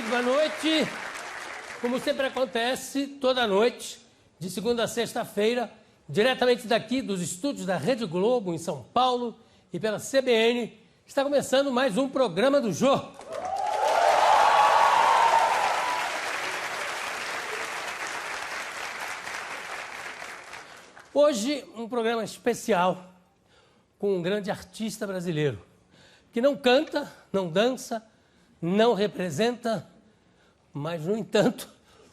boa noite. Como sempre acontece, toda noite, de segunda a sexta-feira, diretamente daqui dos estúdios da Rede Globo, em São Paulo, e pela CBN, está começando mais um programa do Jô. Hoje, um programa especial com um grande artista brasileiro, que não canta, não dança, não representa, mas, no entanto,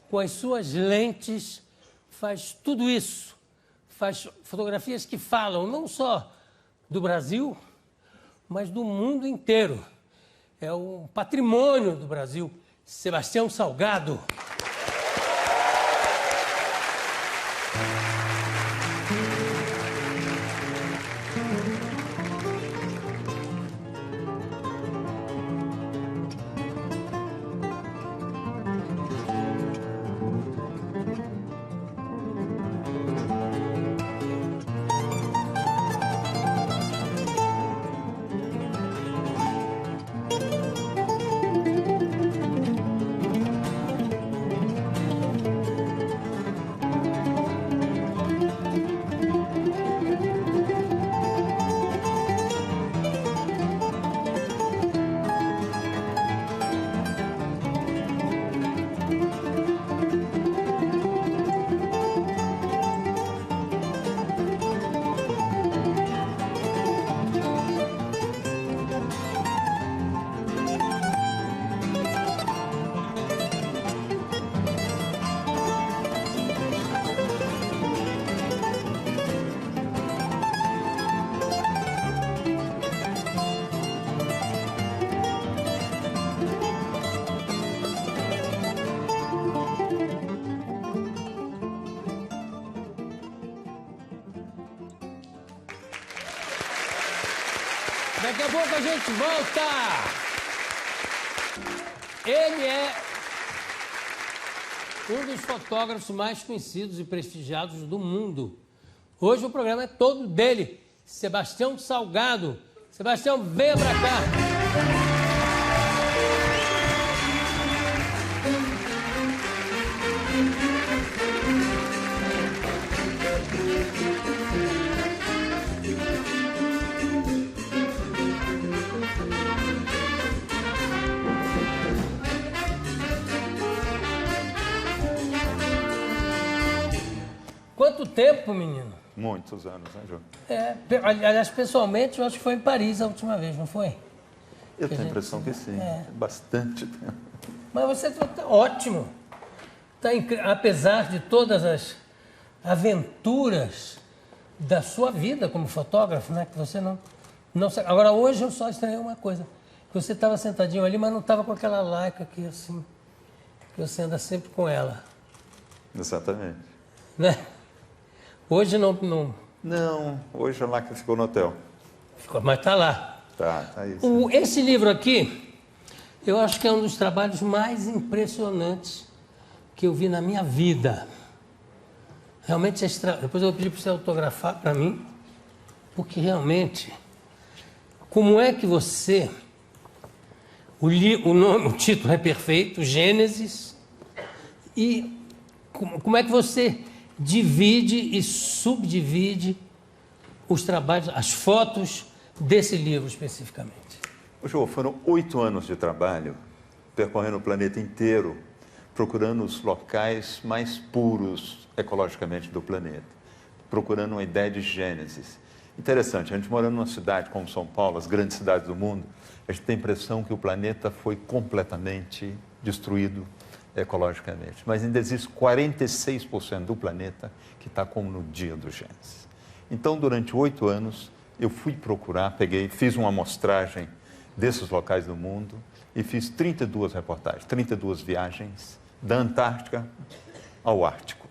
com as suas lentes, faz tudo isso. Faz fotografias que falam não só do Brasil, mas do mundo inteiro. É um patrimônio do Brasil, Sebastião Salgado. Daqui a pouco a gente volta! Ele é um dos fotógrafos mais conhecidos e prestigiados do mundo. Hoje o programa é todo dele, Sebastião Salgado. Sebastião, venha pra cá! Quanto tempo, menino? Muitos anos, né, João? Aliás, pessoalmente, eu acho que foi em Paris a última vez, não foi? Eu tenho a impressão que sim. Bastante tempo. Mas você está ótimo. Apesar de todas as aventuras da sua vida como fotógrafo, né? Que você não... Agora, hoje eu só estranhei uma coisa. Que você estava sentadinho ali, mas não estava com aquela Leica aqui, assim. Que você anda sempre com ela. Exatamente. Né? Hoje não... Não, hoje a Leica ficou no hotel. Mas está lá. Tá isso. Esse livro aqui, eu acho que é um dos trabalhos mais impressionantes que eu vi na minha vida. Realmente é extra... Depois eu vou pedir para você autografar para mim, porque realmente, como é que você... O título é perfeito, Gênesis, e como é que você divide e subdivide os trabalhos, as fotos desse livro especificamente? João, foram 8 anos de trabalho, percorrendo o planeta inteiro, procurando os locais mais puros ecologicamente do planeta, procurando uma ideia de Gênesis. Interessante, a gente morando numa cidade como São Paulo, as grandes cidades do mundo, a gente tem a impressão que o planeta foi completamente destruído ecologicamente. Mas ainda existe 46% do planeta que está como no dia do Gênesis. Então, durante 8 anos, eu fui procurar, fiz uma amostragem desses locais do mundo e fiz 32 reportagens, 32 viagens da Antártica ao Ártico,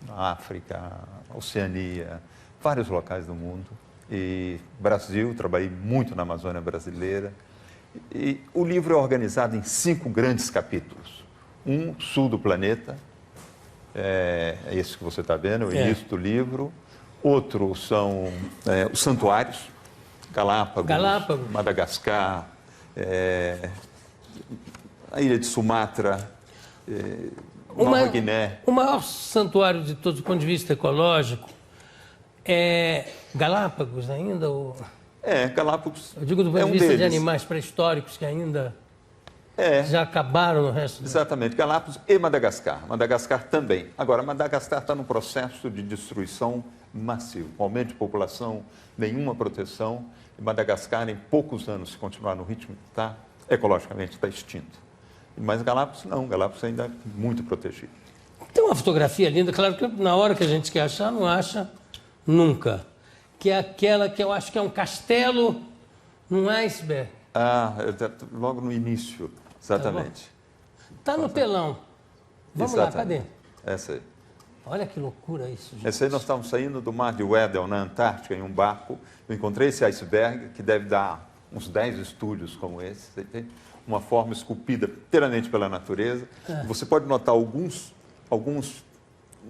na África, Oceania, vários locais do mundo. E Brasil, trabalhei muito na Amazônia brasileira. E o livro é organizado em 5 grandes capítulos. Um, sul do planeta, é esse que você está vendo, o início do livro. Outro são os santuários, Galápagos, Madagascar, a ilha de Sumatra, Nova Guiné. O maior santuário de todos, do ponto de vista ecológico, é Galápagos ainda? Galápagos eu digo do ponto de vista de animais pré-históricos que ainda já acabaram no resto do... Exatamente, Galápagos e Madagascar. Madagascar também. Agora, Madagascar está num processo de destruição massivo. Com aumento de população, nenhuma proteção. E Madagascar, em poucos anos, se continuar no ritmo que está, ecologicamente está extinto. Mas Galápagos não, Galápagos ainda é muito protegido. Tem uma fotografia linda, claro que na hora que a gente quer achar, não acha nunca. Que é aquela que eu acho que é um castelo num iceberg. Logo no início, exatamente. Está no telão. Vamos lá, cadê? Essa aí. Olha que loucura isso, gente. Essa aí nós estávamos saindo do mar de Weddell, na Antártica, em um barco. Eu encontrei esse iceberg, que deve dar uns 10 estúdios como esse. Você tem uma forma esculpida inteiramente pela natureza. Você pode notar alguns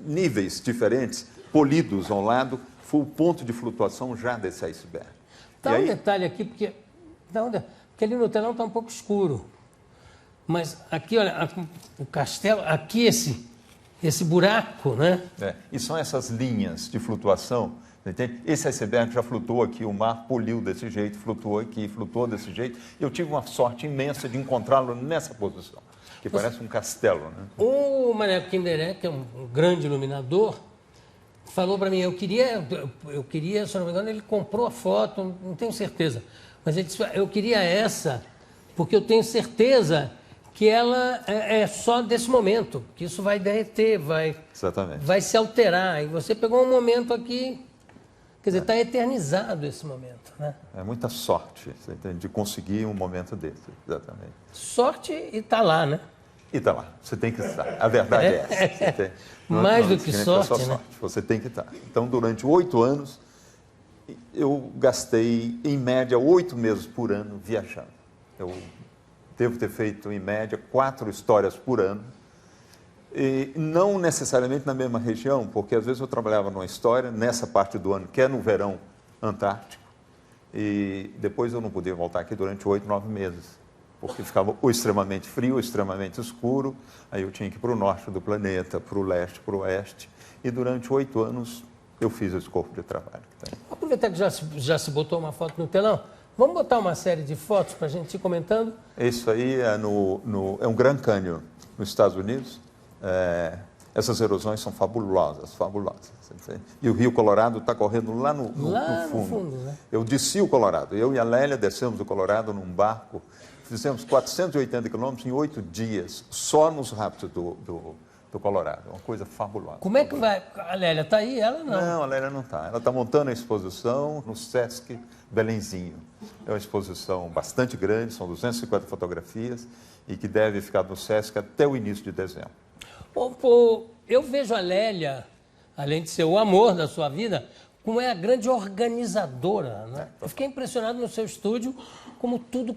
níveis diferentes, polidos ao lado. Foi o ponto de flutuação já desse iceberg. Dá um detalhe aqui, porque ali no telão está um pouco escuro. Mas aqui, olha, o castelo, aqui esse buraco, né? E são essas linhas de flutuação. Entende? Esse iceberg já flutuou aqui, o mar poliu desse jeito, flutuou aqui, flutuou desse jeito. Eu tive uma sorte imensa de encontrá-lo nessa posição, que parece um castelo. Né? O Maneco Kinderé, que é um grande iluminador, falou para mim, eu queria, se não me engano, ele comprou a foto, não tenho certeza, mas ele disse, eu queria essa, porque eu tenho certeza que ela é só desse momento, que isso vai derreter, vai se alterar. E você pegou um momento aqui, quer dizer, está eternizado esse momento, né? É muita sorte, você entende, de conseguir um momento desse, exatamente. Sorte e está lá, né? E está lá, você tem que estar. A verdade é essa. Mais do que sorte, né? Você tem que estar. Então, durante 8 anos, eu gastei, em média, 8 meses por ano viajando. Eu devo ter feito, em média, 4 histórias por ano. E não necessariamente na mesma região, porque às vezes eu trabalhava numa história, nessa parte do ano, que é no verão antártico, e depois eu não podia voltar aqui durante 8, 9 meses. Porque ficava ou extremamente frio, ou extremamente escuro, aí eu tinha que ir para o norte do planeta, para o leste, para o oeste, e durante 8 anos eu fiz esse corpo de trabalho. Aproveitar que já se botou uma foto no telão, vamos botar uma série de fotos para a gente ir comentando? Isso aí é um Grand Canyon, nos Estados Unidos. Essas erosões são fabulosas, fabulosas. E o Rio Colorado está correndo lá no fundo. Né? Eu desci o Colorado, eu e a Lélia descemos o Colorado num barco. Fizemos 480 quilômetros em 8 dias, só nos rápidos do Colorado. Uma coisa fabulosa. Como é que vai? A Lélia está aí? Ela não? Não, a Lélia não está. Ela está montando a exposição no Sesc Belenzinho. É uma exposição bastante grande, são 250 fotografias, e que deve ficar no Sesc até o início de dezembro. Eu vejo a Lélia, além de ser o amor da sua vida, como é a grande organizadora, né? Eu fiquei impressionado no seu estúdio, como tudo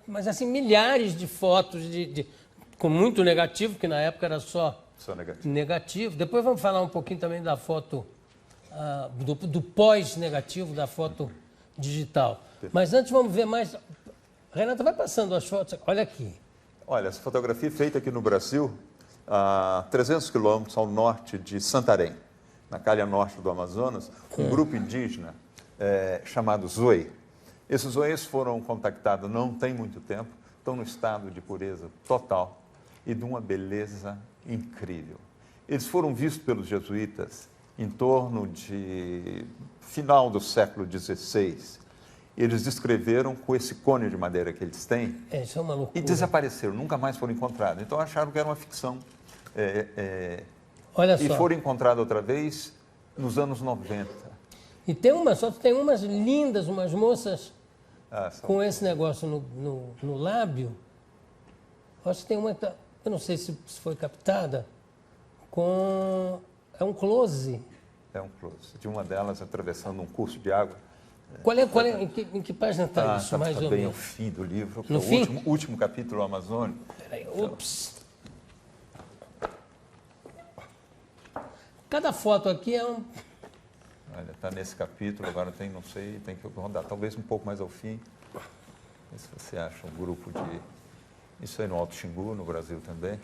mas assim, milhares de fotos, com muito negativo, que na época era só negativo. Depois vamos falar um pouquinho também da foto, do pós-negativo, da foto digital. Mas antes vamos ver mais... Renata, vai passando as fotos. Olha aqui. Olha, essa fotografia é feita aqui no Brasil, a 300 quilômetros ao norte de Santarém, na calha norte do Amazonas, um grupo indígena chamado Zoe. Esses Zoes foram contactados não tem muito tempo, estão no estado de pureza total e de uma beleza incrível. Eles foram vistos pelos jesuítas em torno de final do século XVI. Eles descreveram com esse cone de madeira que eles têm isso é uma loucura. E desapareceram, nunca mais foram encontrados. Então acharam que era uma ficção. Olha só. E foram encontrados outra vez nos anos 90. E tem umas lindas, umas moças com esse negócio no lábio. Acho que tem uma, eu não sei se foi captada, é um close. É um close. De uma delas atravessando um curso de água. Em que página está isso, mais ou menos? Bem ao fim do livro, no fim? Último capítulo amazônico. Peraí, Cada foto aqui é um... Olha, está nesse capítulo, agora tem que rodar talvez um pouco mais ao fim. Se você acha um grupo de... Isso aí no Alto Xingu, no Brasil também.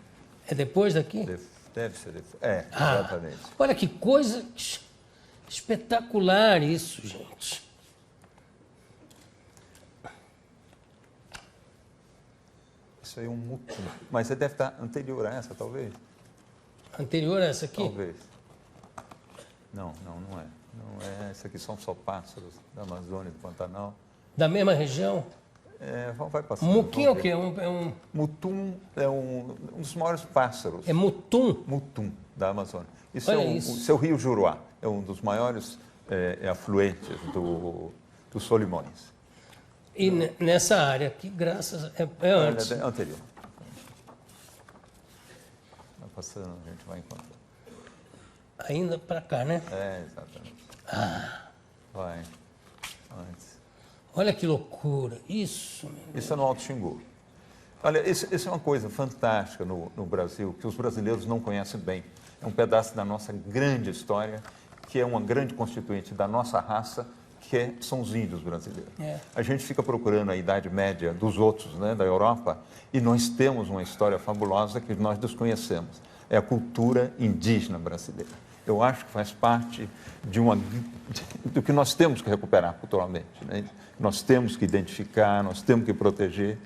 É depois daqui? Deve ser depois. É, exatamente. Olha que coisa espetacular isso, gente. Isso aí é um mutum. Mas você deve estar anterior a essa, talvez? Anterior a essa aqui? Talvez. Não é. Não é. Essa aqui são só pássaros da Amazônia, do Pantanal. Da mesma região? É, vai passando. Muquim é o quê? Mutum é um dos maiores pássaros. É mutum? Mutum, da Amazônia. Isso Olha é isso. O seu rio Juruá. É um dos maiores afluentes dos Solimões. E nessa área aqui, graças... É antes. É anterior. Vai passando, a gente vai encontrar. Ainda para cá, né? É, exatamente. Vai. Antes. Olha que loucura. Isso é no Alto Xingu. Olha, isso é uma coisa fantástica no Brasil, que os brasileiros não conhecem bem. É um pedaço da nossa grande história, que é uma grande constituinte da nossa raça, que são os índios brasileiros. A gente fica procurando a Idade Média dos outros, né, da Europa, e nós temos uma história fabulosa que nós desconhecemos. É a cultura indígena brasileira. Eu acho que faz parte do que nós temos que recuperar culturalmente, né? Nós temos que identificar, nós temos que proteger.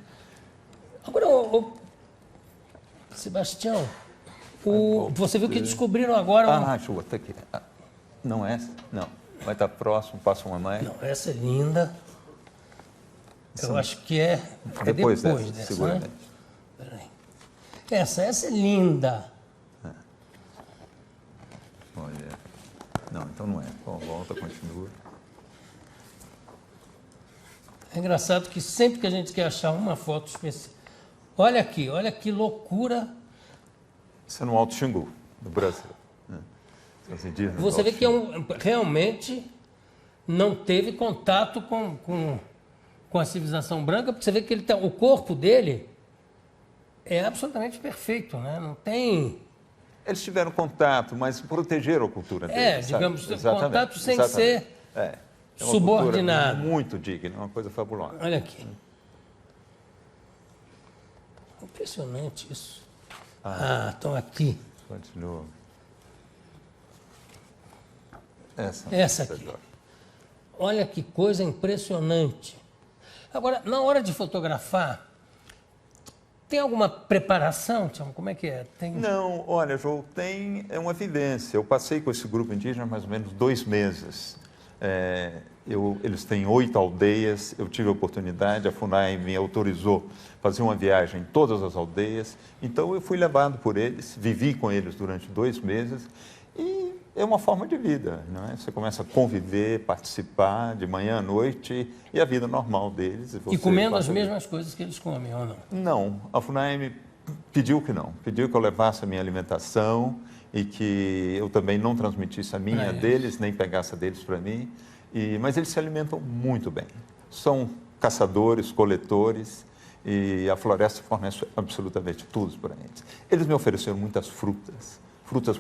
Agora, Sebastião, você viu que descobriram agora... Deixa eu botar aqui. Não é essa? Não. Vai estar próximo, passa uma mais. Não, essa é linda. Eu acho que é depois dessa, seguramente. né? Peraí. Essa é linda. Olha. Não, então não é. Bom, volta, continua. É engraçado que sempre que a gente quer achar uma foto especial... Olha aqui, olha que loucura. Isso é no Alto Xingu, no Brasil. Você vê que realmente não teve contato com a civilização branca, porque você vê que o corpo dele é absolutamente perfeito, né? Não tem... Eles tiveram contato, mas protegeram a cultura deles. Digamos, exatamente, contato sem exatamente. ser é uma subordinado. Muito digna, uma coisa fabulosa. Olha aqui. Impressionante isso. Estão aqui. Continua. Essa aqui. Olha que coisa impressionante. Agora, na hora de fotografar, tem alguma preparação, Tiago? Como é que é? Não, olha, João, é uma vivência. Eu passei com esse grupo indígena mais ou menos 2 meses. Eles têm 8 aldeias, eu tive a oportunidade, a FUNAI me autorizou a fazer uma viagem em todas as aldeias. Então, eu fui levado por eles, vivi com eles durante 2 meses e é uma forma de vida, não é? Você começa a conviver, participar de manhã à noite e a vida normal deles. E comendo as mesmas coisas que eles comem, ou não? Não, a FUNAI me pediu que não. Pediu que eu levasse a minha alimentação e que eu também não transmitisse a minha deles, nem pegasse a deles para mim. Mas eles se alimentam muito bem. São caçadores, coletores e a floresta fornece absolutamente tudo para eles. Eles me ofereceram muitas frutas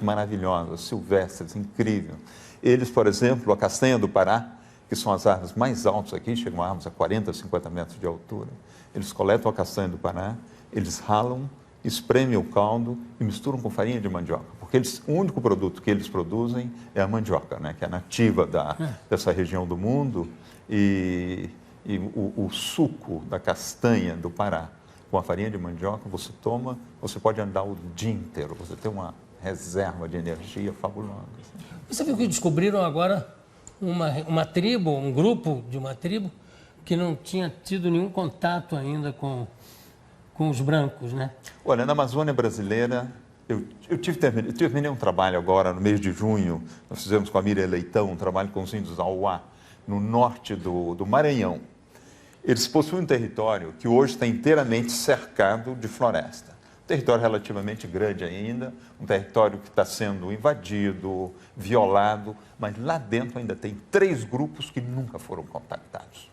maravilhosas, silvestres, incríveis. Eles, por exemplo, a castanha do Pará, que são as árvores mais altas aqui, chegam a árvores a 40, 50 metros de altura. Eles coletam a castanha do Pará, eles ralam, espremem o caldo e misturam com farinha de mandioca, porque o único produto que eles produzem é a mandioca, né, que é nativa dessa região do mundo, e o suco da castanha do Pará com a farinha de mandioca, você toma, você pode andar o dia inteiro, você tem uma reserva de energia fabulosa. Você viu que descobriram agora uma tribo, um grupo de uma tribo, que não tinha tido nenhum contato ainda com os brancos, né? Olha, na Amazônia brasileira, eu terminei um trabalho agora, no mês de junho, nós fizemos com a Miriam Leitão um trabalho com os índios Auá, no norte do Maranhão. Eles possuem um território que hoje está inteiramente cercado de floresta. Território relativamente grande ainda, um território que está sendo invadido, violado, mas lá dentro ainda tem 3 grupos que nunca foram contactados.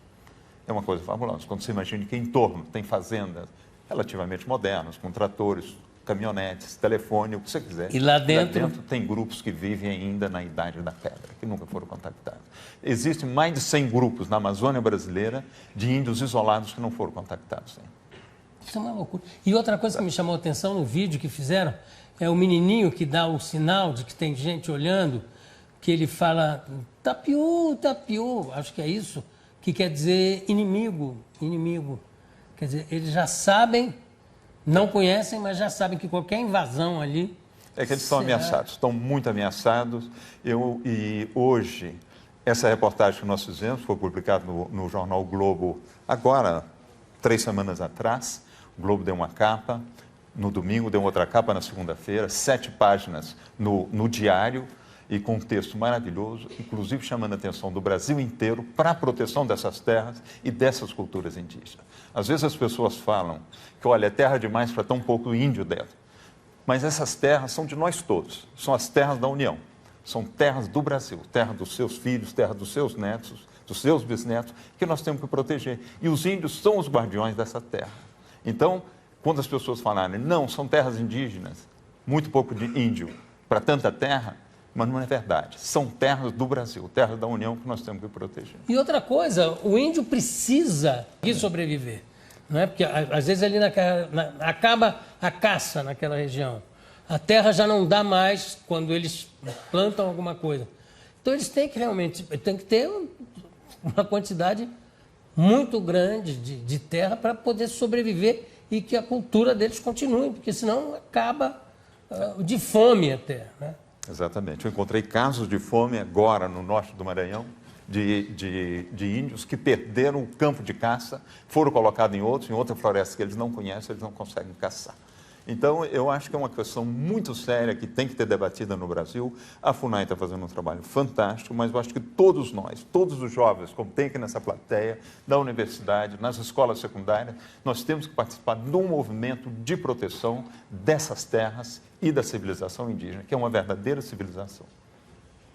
É uma coisa fabulosa. Quando você imagina que em torno tem fazendas relativamente modernas, com tratores, caminhonetes, telefone, o que você quiser. E lá dentro tem grupos que vivem ainda na Idade da Pedra, que nunca foram contactados. Existem mais de 100 grupos na Amazônia brasileira de índios isolados que não foram contactados ainda. Isso é uma loucura. E outra coisa que me chamou a atenção no vídeo que fizeram é o menininho que dá o sinal de que tem gente olhando, que ele fala tapiú, tapiú, acho que é isso, que quer dizer inimigo, inimigo. Quer dizer, eles já sabem, não conhecem, mas já sabem que qualquer invasão ali... É que eles estão ameaçados, estão muito ameaçados. E hoje, essa reportagem que nós fizemos foi publicada no jornal Globo agora, 3 semanas atrás. O Globo deu uma capa, no domingo deu outra capa na segunda-feira, 7 páginas no diário, e com um texto maravilhoso, inclusive chamando a atenção do Brasil inteiro para a proteção dessas terras e dessas culturas indígenas. Às vezes as pessoas falam que, olha, é terra demais para tão pouco índio dentro. Mas essas terras são de nós todos, são as terras da União, são terras do Brasil, terra dos seus filhos, terra dos seus netos, dos seus bisnetos, que nós temos que proteger. E os índios são os guardiões dessa terra. Então, quando as pessoas falarem, não, são terras indígenas, muito pouco de índio para tanta terra, mas não é verdade. São terras do Brasil, terras da União que nós temos que proteger. E outra coisa, o índio precisa de sobreviver. Não é? Porque às vezes ali acaba a caça naquela região. A terra já não dá mais quando eles plantam alguma coisa. Então eles têm que realmente ter uma quantidade muito grande de terra para poder sobreviver e que a cultura deles continue, porque senão acaba de fome até, né? Exatamente. Eu encontrei casos de fome agora no norte do Maranhão, de índios que perderam o campo de caça, foram colocados em outra floresta que eles não conhecem, eles não conseguem caçar. Então, eu acho que é uma questão muito séria que tem que ter debatida no Brasil. A FUNAI está fazendo um trabalho fantástico, mas eu acho que todos nós, todos os jovens, como tem aqui nessa plateia, da universidade, nas escolas secundárias, nós temos que participar de um movimento de proteção dessas terras e da civilização indígena, que é uma verdadeira civilização.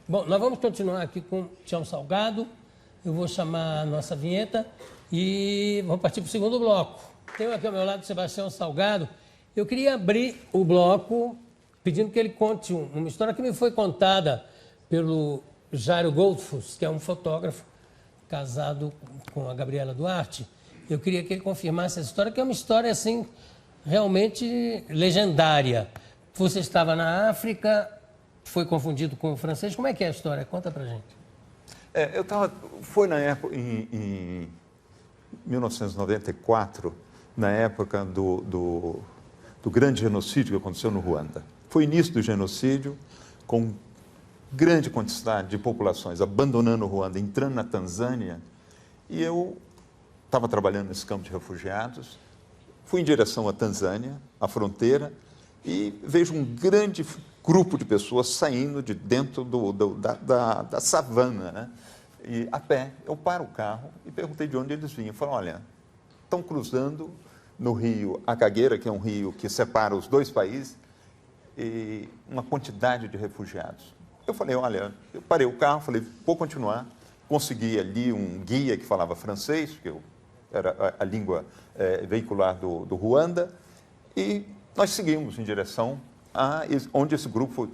Bom, nós vamos continuar aqui com Tião Salgado. Eu vou chamar a nossa vinheta e vamos partir para o segundo bloco. Tenho aqui ao meu lado o Sebastião Salgado. Eu queria abrir o bloco pedindo que ele conte uma história que me foi contada pelo Jairo Goldfuss, que é um fotógrafo casado com a Gabriela Duarte. Eu queria que ele confirmasse essa história, que é uma história, assim, realmente legendária. Você estava na África, foi confundido com o francês. Como é que é a história? Conta pra gente. Foi na época, em 1994, na época do grande genocídio que aconteceu no Ruanda. Foi o início do genocídio, com grande quantidade de populações abandonando o Ruanda, entrando na Tanzânia, e eu estava trabalhando nesse campo de refugiados, fui em direção à Tanzânia, à fronteira, e vejo um grande grupo de pessoas saindo de dentro da savana, né? E a pé. Eu paro o carro e perguntei de onde eles vinham. Falei, olha, estão cruzando no rio Acagueira, que é um rio que separa os dois países, e uma quantidade de refugiados. Eu falei, olha, eu parei o carro, falei, vou continuar. Consegui ali um guia que falava francês, que era a língua veicular do Ruanda, e nós seguimos em direção a onde esse grupo,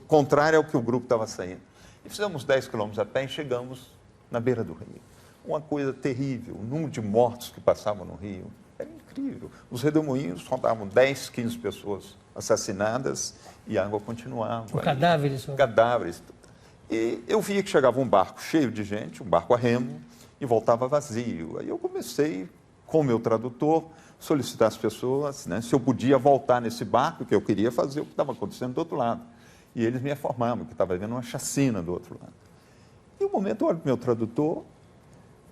contrário ao que o grupo estava saindo. E fizemos 10 quilômetros a pé e chegamos na beira do rio. Uma coisa terrível, o número de mortos que passavam no rio. Era incrível. Os redemoinhos contavam 10, 15 pessoas assassinadas e a água continuava. Cadáveres. Cadáveres. E eu via que chegava um barco cheio de gente, um barco a remo, e voltava vazio. Aí eu comecei, com o meu tradutor, solicitar às pessoas, né, se eu podia voltar nesse barco, que eu queria fazer o que estava acontecendo do outro lado. E eles me informavam que estava havendo uma chacina do outro lado. E um momento eu olho para o meu tradutor,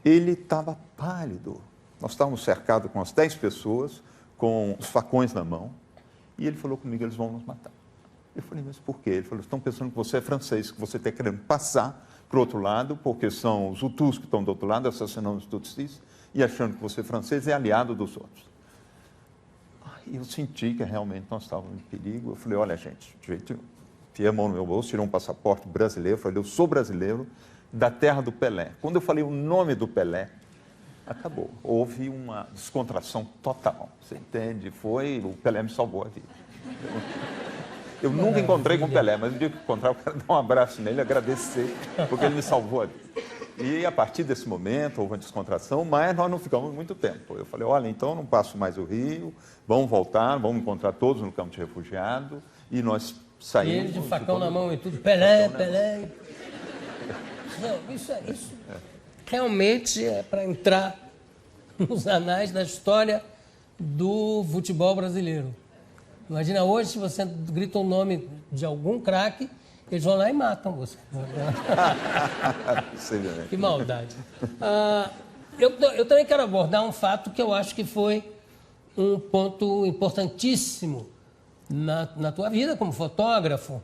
ele estava pálido. Nós estávamos cercados com umas 10 pessoas, com os facões na mão, e ele falou comigo, eles vão nos matar. Eu falei, mas por quê? Ele falou, estão pensando que você é francês, que você está querendo passar para o outro lado, porque são os Hutus que estão do outro lado, assassinando os Tutsis, e achando que você é francês e aliado dos outros. E eu senti que realmente nós estávamos em perigo. Eu falei, olha, gente, de jeito nenhum. Enfiei a mão no meu bolso, tirei um passaporte brasileiro, falei, eu sou brasileiro, da terra do Pelé. Quando eu falei o nome do Pelé, acabou. Houve uma descontração total, você entende? O Pelé me salvou a vida. Eu nunca encontrei com o Pelé, mas no dia que encontrar, eu quero dar um abraço nele, agradecer, porque ele me salvou a vida. E a partir desse momento houve uma descontração, mas nós não ficamos muito tempo. Eu falei, olha, então não passo mais o Rio, vamos voltar, vamos encontrar todos no campo de refugiado, e nós saímos... E ele de facão na mão e tudo, Pelé. Não, isso realmente é para entrar nos anais da história do futebol brasileiro. Imagina hoje, se você grita o nome de algum craque, eles vão lá e matam você. Que maldade. Eu também quero abordar um fato que eu acho que foi um ponto importantíssimo na tua vida como fotógrafo.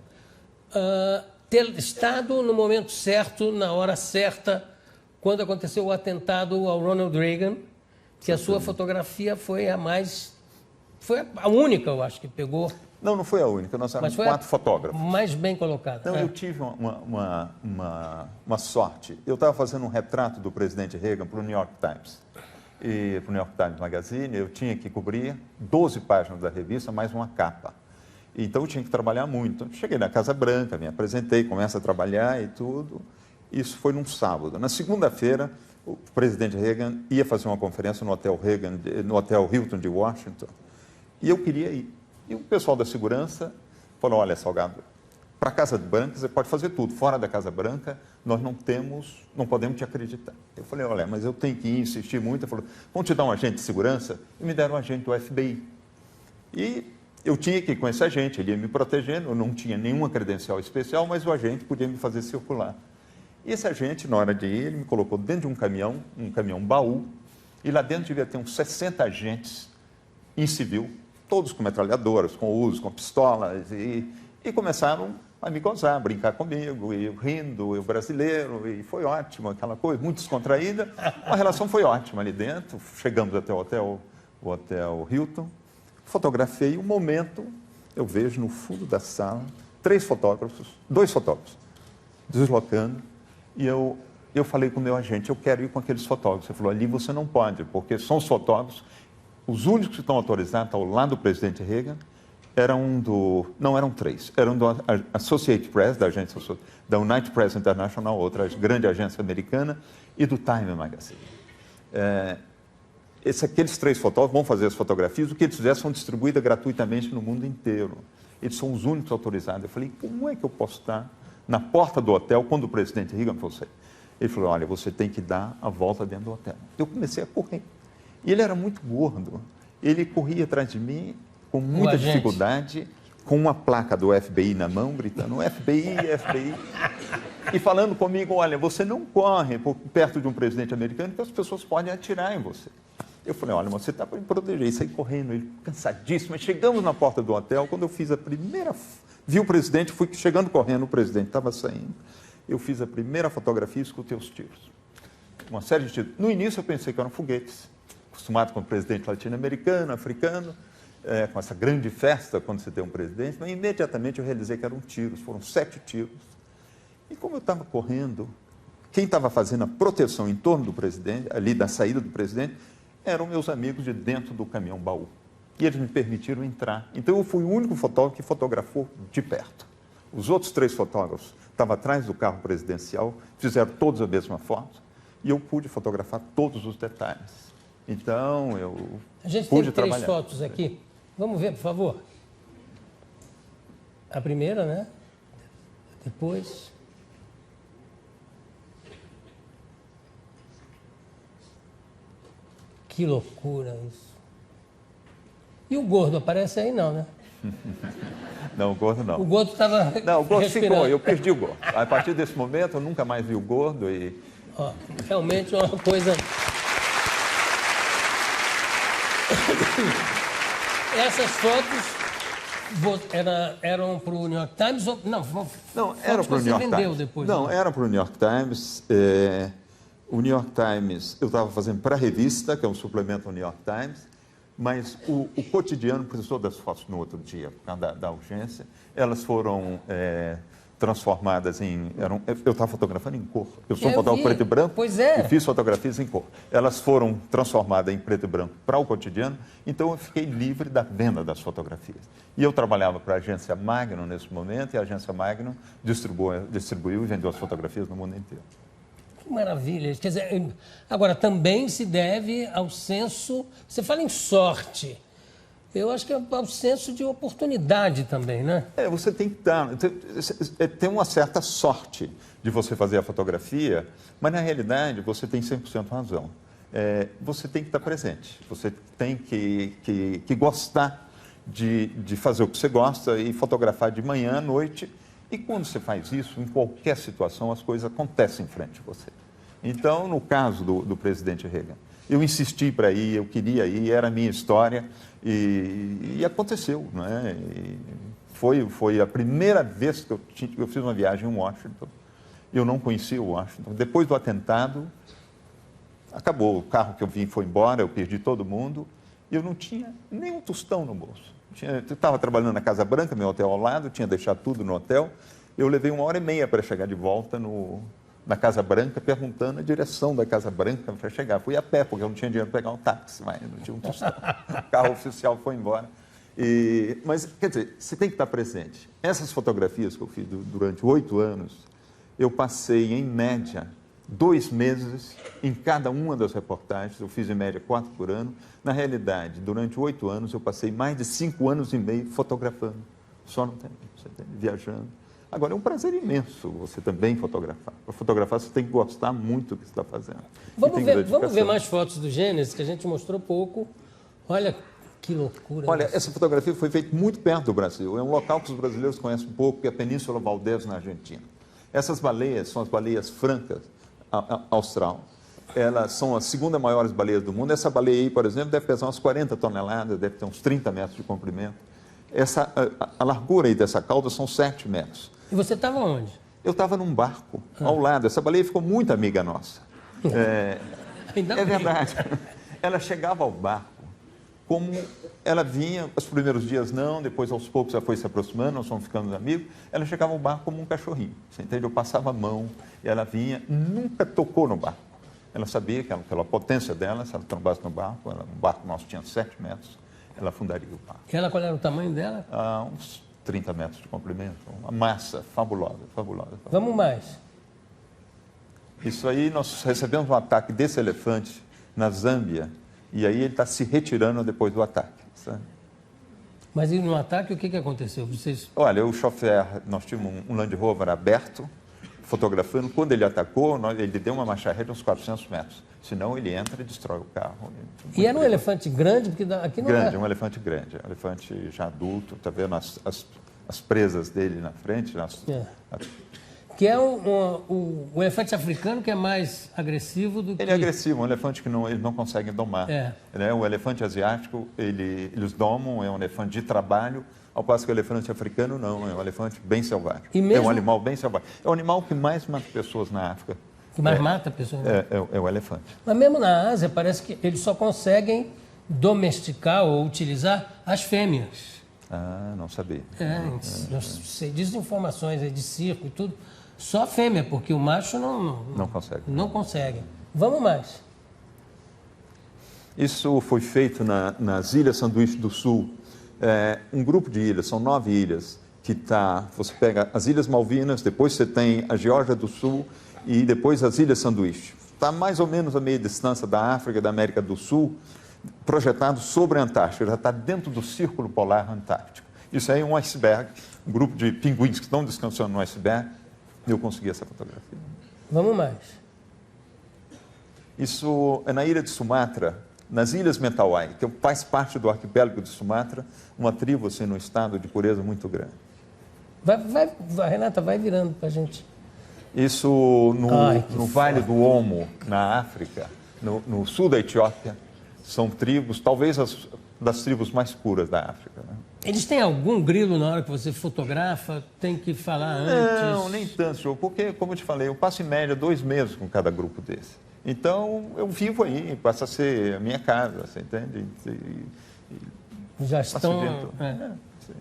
Ter estado no momento certo, na hora certa, quando aconteceu o atentado ao Ronald Reagan, que a sua fotografia foi a única, eu acho, que pegou... Não foi a única, nós éramos 4 fotógrafos. Mais bem colocado. Então, eu tive uma sorte. Eu estava fazendo um retrato do presidente Reagan para o New York Times. E para o New York Times Magazine, eu tinha que cobrir 12 páginas da revista, mais uma capa. Então, eu tinha que trabalhar muito. Cheguei na Casa Branca, me apresentei, começo a trabalhar e tudo. Isso foi num sábado. Na segunda-feira, o presidente Reagan ia fazer uma conferência no Hotel Hilton de Washington. E eu queria ir. E o pessoal da segurança falou, olha, Salgado, para a Casa Branca você pode fazer tudo. Fora da Casa Branca, nós não podemos te acreditar. Eu falei, olha, mas eu tenho que ir, insistir muito. Ele falou, vamos te dar um agente de segurança? E me deram um agente do FBI. E eu tinha que ir com esse agente, ele ia me protegendo, eu não tinha nenhuma credencial especial, mas o agente podia me fazer circular. E esse agente, na hora de ir, ele me colocou dentro de um caminhão baú, e lá dentro devia ter uns 60 agentes em civil, todos com metralhadoras, com uso, com pistolas, e começaram a me gozar, brincar comigo, e eu rindo, eu brasileiro, e foi ótimo, aquela coisa, muito descontraída. A relação foi ótima ali dentro, chegamos até o Hotel Hilton, fotografei um momento, eu vejo no fundo da sala, 2 fotógrafos, deslocando, e eu falei com o meu agente, eu quero ir com aqueles fotógrafos. Ele falou, ali você não pode, porque são os fotógrafos. Os únicos que estão autorizados ao lado do presidente Reagan não eram 3, eram do Associated Press, da United Press International, outra grande agência americana, e do Time Magazine. Aqueles 3 fotógrafos vão fazer as fotografias, o que eles fizeram são distribuídas gratuitamente no mundo inteiro. Eles são os únicos autorizados. Eu falei, como é que eu posso estar na porta do hotel quando o presidente Reagan fosse? Ele falou, olha, você tem que dar a volta dentro do hotel. Eu comecei a correr. E ele era muito gordo. Ele corria atrás de mim com muita dificuldade, com uma placa do FBI na mão, gritando, FBI, FBI. E falando comigo, olha, você não corre perto de um presidente americano que as pessoas podem atirar em você. Eu falei, olha, você está para me proteger. E saí correndo, ele cansadíssimo. Mas chegamos na porta do hotel, quando eu fiz a primeira... Vi o presidente, fui chegando correndo, o presidente estava saindo. Eu fiz a primeira fotografia e escutei os tiros. Uma série de tiros. No início eu pensei que eram foguetes. Acostumado com o presidente latino-americano, africano, com essa grande festa quando você tem um presidente, mas imediatamente eu realizei que eram tiros, foram 7 tiros. E como eu estava correndo, quem estava fazendo a proteção em torno do presidente, ali da saída do presidente, eram meus amigos de dentro do caminhão baú. E eles me permitiram entrar. Então eu fui o único fotógrafo que fotografou de perto. Os outros 3 fotógrafos estavam atrás do carro presidencial, fizeram todos a mesma foto, e eu pude fotografar todos os detalhes. Então, eu pude trabalhar. A gente tem 3 fotos aqui. Vamos ver, por favor. A primeira, né? Depois. Que loucura isso. E o gordo aparece aí, não, né? Não, o gordo não. O gordo estava. Não, o gordo ficou, eu perdi o gordo. A partir desse momento, eu nunca mais vi o gordo e. Realmente é uma coisa. Essas fotos eram para o New York Times? Não, eram para o New York Times. Depois, não, eram para o New York Times. O New York Times, eu estava fazendo para a revista, que é um suplemento ao New York Times, mas o Cotidiano precisou das fotos no outro dia, por causa da urgência. Elas foram transformadas em... eu estava fotografando em cor. Eu sou fotógrafo preto e branco e fiz fotografias em cor. Elas foram transformadas em preto e branco para o Cotidiano, então eu fiquei livre da venda das fotografias. E eu trabalhava para a agência Magnum nesse momento, e a agência Magnum distribuiu e vendeu as fotografias no mundo inteiro. Que maravilha. Quer dizer, agora, também se deve ao senso... Você fala em sorte. Eu acho que é ao senso de oportunidade também, né? Você tem que ter uma certa sorte de você fazer a fotografia, mas, na realidade, você tem 100% razão. Você tem que estar presente. Você tem que gostar de fazer o que você gosta e fotografar de manhã à noite. E quando você faz isso, em qualquer situação, as coisas acontecem em frente a você. Então, no caso do presidente Reagan, eu insisti para ir, eu queria ir, era a minha história e aconteceu, né? Foi a primeira vez que eu fiz uma viagem em Washington. Eu não conhecia Washington. Depois do atentado, acabou. O carro que eu vim foi embora, eu perdi todo mundo. E eu não tinha nem um tostão no bolso. Eu estava trabalhando na Casa Branca, meu hotel ao lado, tinha deixado tudo no hotel. Eu levei 1h30 para chegar de volta na Casa Branca, perguntando a direção da Casa Branca para chegar. Fui a pé, porque eu não tinha dinheiro para pegar um táxi, mas não tinha um tostão. O carro oficial foi embora. Mas, quer dizer, você tem que estar presente. Essas fotografias que eu fiz durante 8 anos, eu passei, em média, 2 meses em cada uma das reportagens. Eu fiz, em média, 4 por ano. Na realidade, durante 8 anos, eu passei mais de 5 anos e meio fotografando. Só no tempo, viajando. Agora, é um prazer imenso você também fotografar. Para fotografar, você tem que gostar muito do que você está fazendo. Vamos ver mais fotos do Gênesis, que a gente mostrou pouco. Olha que loucura. Olha, essa fotografia foi feita muito perto do Brasil. É um local que os brasileiros conhecem um pouco, que é a Península Valdez, na Argentina. Essas baleias são as baleias francas austral. Elas são as segundas maiores baleias do mundo. Essa baleia aí, por exemplo, deve pesar umas 40 toneladas, deve ter uns 30 metros de comprimento. A largura aí dessa cauda são 7 metros. E você estava onde? Eu estava num barco, ao lado. Essa baleia ficou muito amiga nossa. É verdade. Ela chegava ao barco como ela vinha, os primeiros dias não, depois aos poucos ela foi se aproximando, nós fomos ficando amigos. Ela chegava ao barco como um cachorrinho, você entende? Eu passava a mão e ela vinha, nunca tocou no barco. Ela sabia que pela potência dela, se ela trombasse no barco, o barco nosso tinha 7 metros, ela afundaria o barco. E ela, qual era o tamanho dela? Uns 30 metros de comprimento, uma massa fabulosa, fabulosa. Vamos mais. Isso aí, nós recebemos um ataque desse elefante na Zâmbia, e aí ele está se retirando depois do ataque. Sabe? Mas e no ataque, o que aconteceu? Olha, o chofer, nós tínhamos um Land Rover aberto, fotografando. Quando ele atacou, ele deu uma marcha ré de uns 400 metros. Senão ele entra e destrói o carro. E era um elefante grande? Porque aqui não grande, um elefante grande. Um elefante já adulto. Está vendo as presas dele na frente? Que é o elefante africano, que é mais agressivo do que... Ele é agressivo, um elefante que eles não conseguem domar. O elefante asiático, eles domam, é um elefante de trabalho, ao passo que o elefante africano não, é um elefante bem selvagem. É um animal bem selvagem. É o animal que mais mata pessoas na África. Que mais mata pessoas? É o elefante. Mas mesmo na Ásia, parece que eles só conseguem domesticar ou utilizar as fêmeas. Não sabia. Eu sei disso, informações aí de circo e tudo. Só a fêmea, porque o macho não consegue. Não consegue. Vamos mais. Isso foi feito nas Ilhas Sanduíche do Sul. Um grupo de ilhas, são 9 ilhas, que você pega as Ilhas Malvinas, depois você tem a Geórgia do Sul e depois as Ilhas Sanduíche. Está mais ou menos a meia distância da África e da América do Sul, projetado sobre a Antártica, já está dentro do Círculo Polar Antártico. Isso aí é um iceberg, um grupo de pinguins que estão descansando no iceberg. Eu consegui essa fotografia. Vamos mais. Isso é na ilha de Sumatra, nas Ilhas Mentawai, que faz parte do arquipélago de Sumatra, uma tribo assim, num estado de pureza muito grande. Renata, vai virando para a gente. Isso no Vale do Omo, na África, no sul da Etiópia, são tribos, talvez das tribos mais puras da África. Né? Eles têm algum grilo na hora que você fotografa? Tem que falar antes? Não, nem tanto, João, porque, como eu te falei, eu passo em média 2 meses com cada grupo desse. Então, eu vivo aí, passa a ser a minha casa, você entende? Já estão...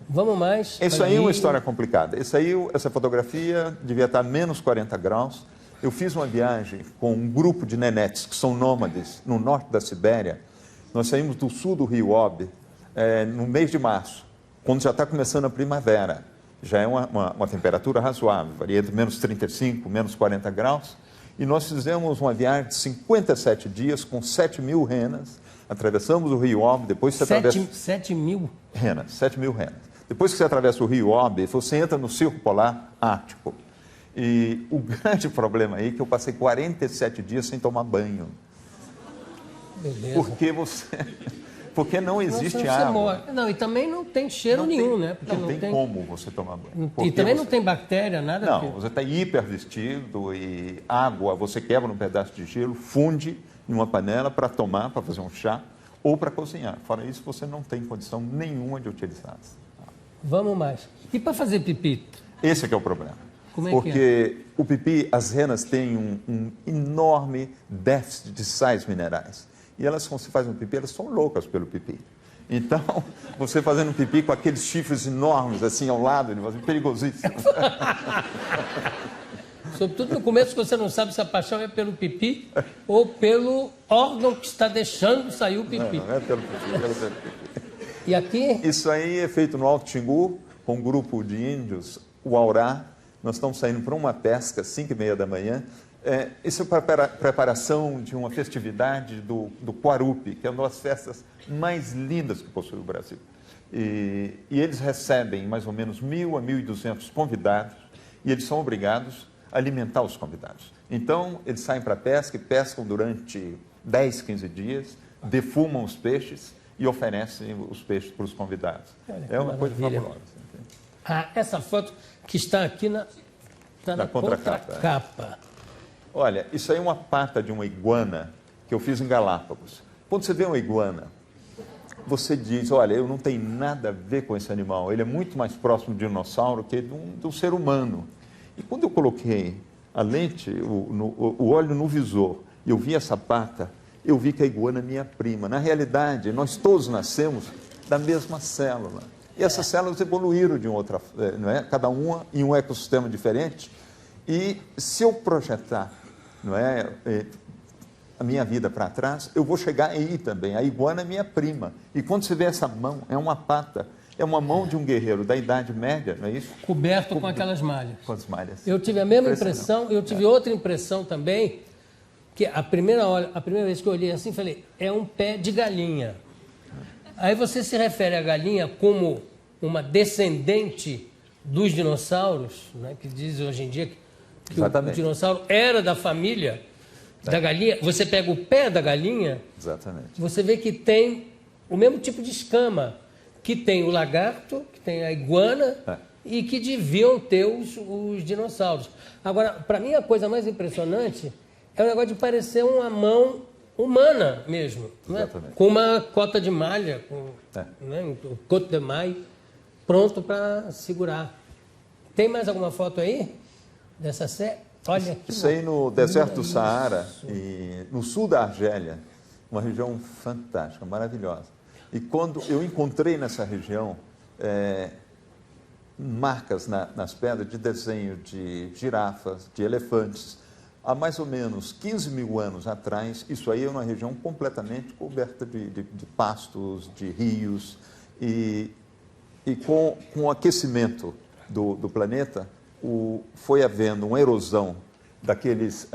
Vamos mais. Isso aí é uma história complicada. Essa fotografia devia estar a menos 40 graus. Eu fiz uma viagem com um grupo de nenetes, que são nômades, no norte da Sibéria. Nós saímos do sul do rio Ob, no mês de março, quando já está começando a primavera. Já é uma temperatura razoável, varia entre menos 35 menos 40 graus. E nós fizemos uma viagem de 57 dias com 7.000 renas, atravessamos o Rio Obi, depois você atravessa... 7.000? Renas, 7.000 renas. Depois que você atravessa o Rio Obi, você entra no Círculo Polar Ártico. E o grande problema aí é que eu passei 47 dias sem tomar banho. Beleza. Porque não existe água. Não, e também não tem cheiro nenhum, né? Porque não tem como você tomar banho. E também não tem bactéria, nada. Não, você está hipervestido e água, você quebra um pedaço de gelo, funde em uma panela para tomar, para fazer um chá ou para cozinhar. Fora isso, você não tem condição nenhuma de utilizar. Vamos mais. E para fazer pipi? Esse é que é o problema. Como é Porque que é? o pipi, as renas têm um enorme déficit de sais minerais. E elas, quando se fazem um pipi, elas são loucas pelo pipi. Então, você fazendo um pipi com aqueles chifres enormes assim ao lado, ele vai ser perigosíssimo. Sobretudo no começo, você não sabe se a paixão é pelo pipi ou pelo órgão que está deixando sair o pipi. Não é pelo pipi, é pelo pipi. E aqui? Isso aí é feito no Alto Xingu, com um grupo de índios, o Aurá. Nós estamos saindo para uma pesca, 5h30 da manhã. Isso é preparação de uma festividade do Quarupi, que é uma das festas mais lindas que possui o Brasil. E eles recebem mais ou menos 1.000 a 1.200 convidados e eles são obrigados a alimentar os convidados. Então, eles saem para a pesca e pescam durante 10, 15 dias, defumam os peixes e oferecem os peixes para os convidados. É uma coisa fabulosa. Essa foto que está aqui na contracapa. Olha, isso aí é uma pata de uma iguana que eu fiz em Galápagos. Quando você vê uma iguana, você diz, olha, eu não tenho nada a ver com esse animal. Ele é muito mais próximo de um dinossauro que de um ser humano. E quando eu coloquei a lente, o olho no visor, e eu vi essa pata, eu vi que a iguana é minha prima. Na realidade, nós todos nascemos da mesma célula. E essas células evoluíram de outra, não é? Cada uma em um ecossistema diferente. E se eu projetar, não é, a minha vida para trás, eu vou chegar aí também. A iguana é minha prima. E quando você vê essa mão, é uma pata, é uma mão de um guerreiro da Idade Média, não é isso? Coberto com aquelas malhas. Com as malhas. Eu tive a mesma impressão, eu tive outra impressão também, que a primeira vez que eu olhei assim, falei, é um pé de galinha. Aí você se refere à galinha como uma descendente dos dinossauros, né, que diz hoje em dia que o dinossauro era da família da galinha. Você pega o pé da galinha, exatamente, você vê que tem o mesmo tipo de escama que tem o lagarto, que tem a iguana e que deviam ter os dinossauros. Agora, para mim, a coisa mais impressionante é o negócio de parecer uma mão humana mesmo, né? Com uma cota de malha, né? Um coto de maille, pronto para segurar. Tem mais alguma foto aí dessa série? Olha aqui. Isso aí no deserto do Saara, e no sul da Argélia, uma região fantástica, maravilhosa. E quando eu encontrei nessa região marcas nas pedras de desenho de girafas, de elefantes, há mais ou menos 15.000 anos atrás, isso aí é uma região completamente coberta de pastos, de rios, e com o aquecimento do planeta, foi havendo uma erosão daqueles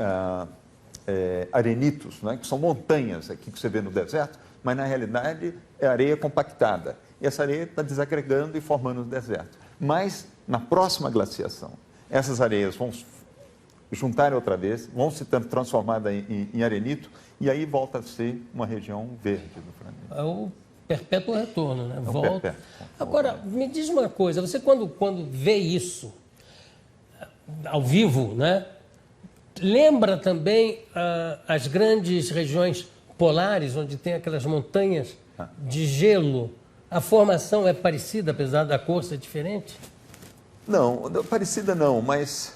arenitos, né, que são montanhas aqui que você vê no deserto, mas na realidade é areia compactada. E essa areia está desagregando e formando o deserto. Mas na próxima glaciação, essas areias vão juntar outra vez, vão se transformar em arenito, e aí volta a ser uma região verde do planeta. É o perpétuo retorno, né? Volta. Agora, me diz uma coisa, você quando vê isso ao vivo, né? Lembra também as grandes regiões polares, onde tem aquelas montanhas de gelo? A formação é parecida, apesar da cor ser diferente? Não, parecida não, mas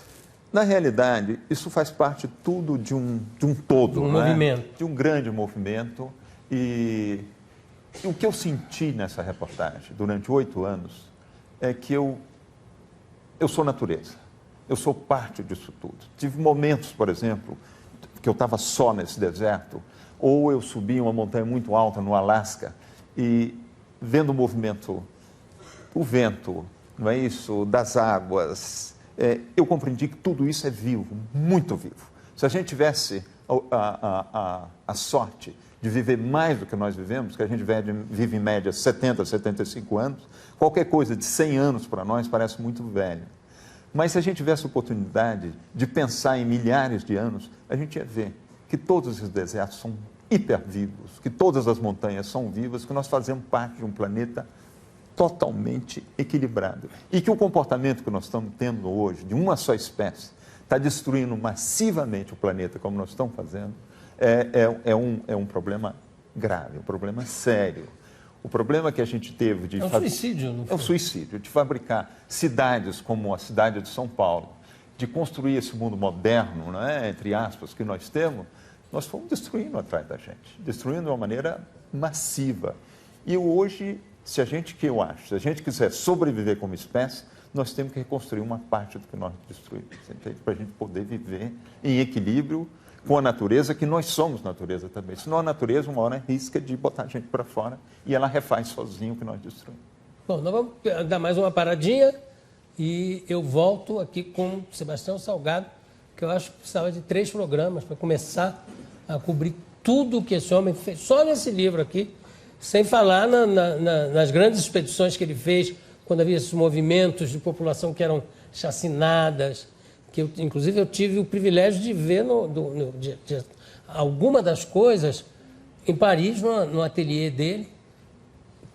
na realidade isso faz parte tudo de um todo. De um movimento. De um grande movimento. E o que eu senti nessa reportagem durante 8 anos é que eu sou natureza. Eu sou parte disso tudo. Tive momentos, por exemplo, que eu estava só nesse deserto, ou eu subi uma montanha muito alta no Alasca e vendo o movimento, o vento, não é isso, das águas, eu compreendi que tudo isso é vivo, muito vivo. Se a gente tivesse a sorte de viver mais do que nós vivemos, que a gente vive em média 70, 75 anos, qualquer coisa de 100 anos para nós parece muito velho. Mas se a gente tivesse a oportunidade de pensar em milhares de anos, a gente ia ver que todos os desertos são hipervivos, que todas as montanhas são vivas, que nós fazemos parte de um planeta totalmente equilibrado. E que o comportamento que nós estamos tendo hoje, de uma só espécie, está destruindo massivamente o planeta, como nós estamos fazendo, é um problema grave, um problema sério. O problema que a gente teve de... É um suicídio, não foi? É um suicídio, de fabricar cidades como a cidade de São Paulo, de construir esse mundo moderno, né, entre aspas, que nós temos, nós fomos destruindo atrás da gente, destruindo de uma maneira massiva. E hoje, se a gente quiser sobreviver como espécie, nós temos que reconstruir uma parte do que nós destruímos, para a gente poder viver em equilíbrio com a natureza, que nós somos natureza também. Senão a natureza, uma hora, risca de botar a gente para fora e ela refaz sozinho o que nós destruímos. Bom, nós vamos dar mais uma paradinha e eu volto aqui com o Sebastião Salgado, que eu acho que precisava de 3 programas para começar a cobrir tudo que esse homem fez, só nesse livro aqui, sem falar nas grandes expedições que ele fez, quando havia esses movimentos de população que eram chacinadas, que inclusive eu tive o privilégio de ver alguma das coisas em Paris, no ateliê dele,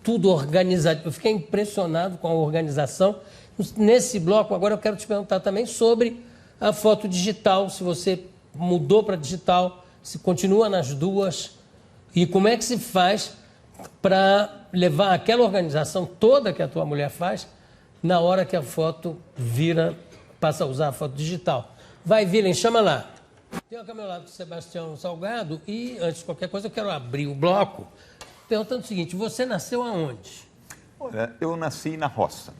tudo organizado. Eu fiquei impressionado com a organização. Nesse bloco, agora eu quero te perguntar também sobre a foto digital, se você mudou para digital, se continua nas duas, e como é que se faz para levar aquela organização toda que a tua mulher faz na hora que a foto passa a usar a foto digital. Vai, Vilen, chama lá. Tenho aqui ao meu lado o Sebastião Salgado e, antes de qualquer coisa, eu quero abrir o bloco perguntando o seguinte: você nasceu aonde? Olha, eu nasci na roça.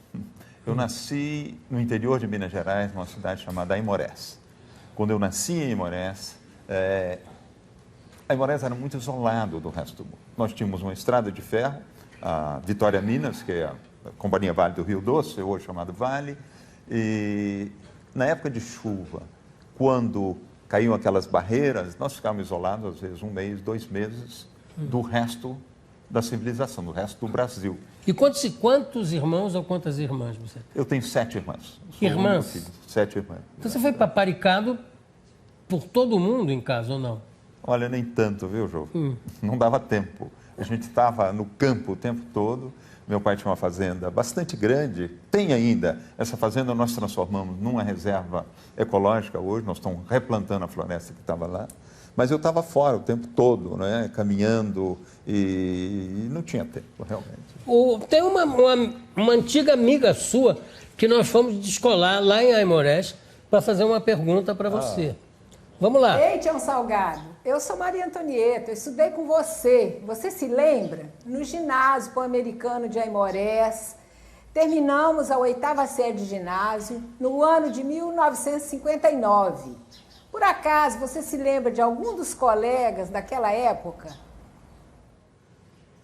Eu nasci no interior de Minas Gerais, numa cidade chamada Aimorés. Quando eu nasci em Aimorés, Aimorés era muito isolado do resto do mundo. Nós tínhamos uma estrada de ferro, a Vitória Minas, que é a Companhia Vale do Rio Doce, hoje chamado Vale, e na época de chuva, quando caíam aquelas barreiras, nós ficávamos isolados, às vezes, 1 mês, 2 meses, do resto da civilização, do resto do Brasil. E quantos irmãos ou quantas irmãs você tem? Eu tenho 7 irmãs. Irmãs? 7 irmãs. Então você foi paparicado por todo mundo em casa, ou não? Olha, nem tanto, viu, Jô? Não dava tempo. A gente estava no campo o tempo todo. Meu pai tinha uma fazenda bastante grande. Tem ainda. Essa fazenda nós transformamos numa reserva ecológica hoje. Nós estamos replantando a floresta que estava lá. Mas eu estava fora o tempo todo, né? Caminhando e não tinha tempo, realmente. Tem uma antiga amiga sua que nós fomos descolar lá em Aimorés para fazer uma pergunta para você. Vamos lá. Ei, Tião Salgado, eu sou Maria Antonieta, eu estudei com você. Você se lembra? No ginásio pan-americano de Aimorés. Terminamos a 8ª série de ginásio no ano de 1959. Por acaso, você se lembra de algum dos colegas daquela época?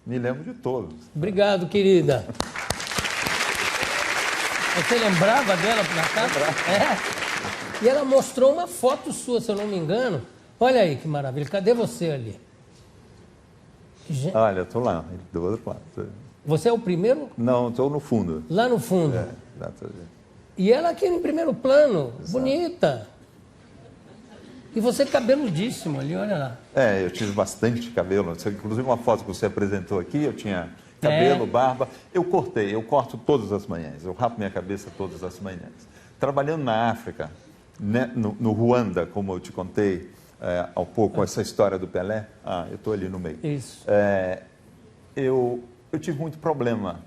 Me lembro de todos. Obrigado, querida. Você lembrava dela por acaso? Lembrava. E ela mostrou uma foto sua, se eu não me engano. Olha aí que maravilha. Cadê você ali? Olha, eu estou lá, do outro lado. Você é o primeiro? Não, estou no fundo. Lá no fundo. Exatamente. E ela aqui em primeiro plano. Exato. Bonita. E você cabeludíssimo ali, olha lá. Eu tive bastante cabelo. Inclusive uma foto que você apresentou aqui, eu tinha cabelo, barba. Eu corto todas as manhãs. Eu rapo minha cabeça todas as manhãs. Trabalhando na África, né, no Ruanda, como eu te contei há pouco, essa história do Pelé. Eu estou ali no meio. Isso. Eu tive muito problema,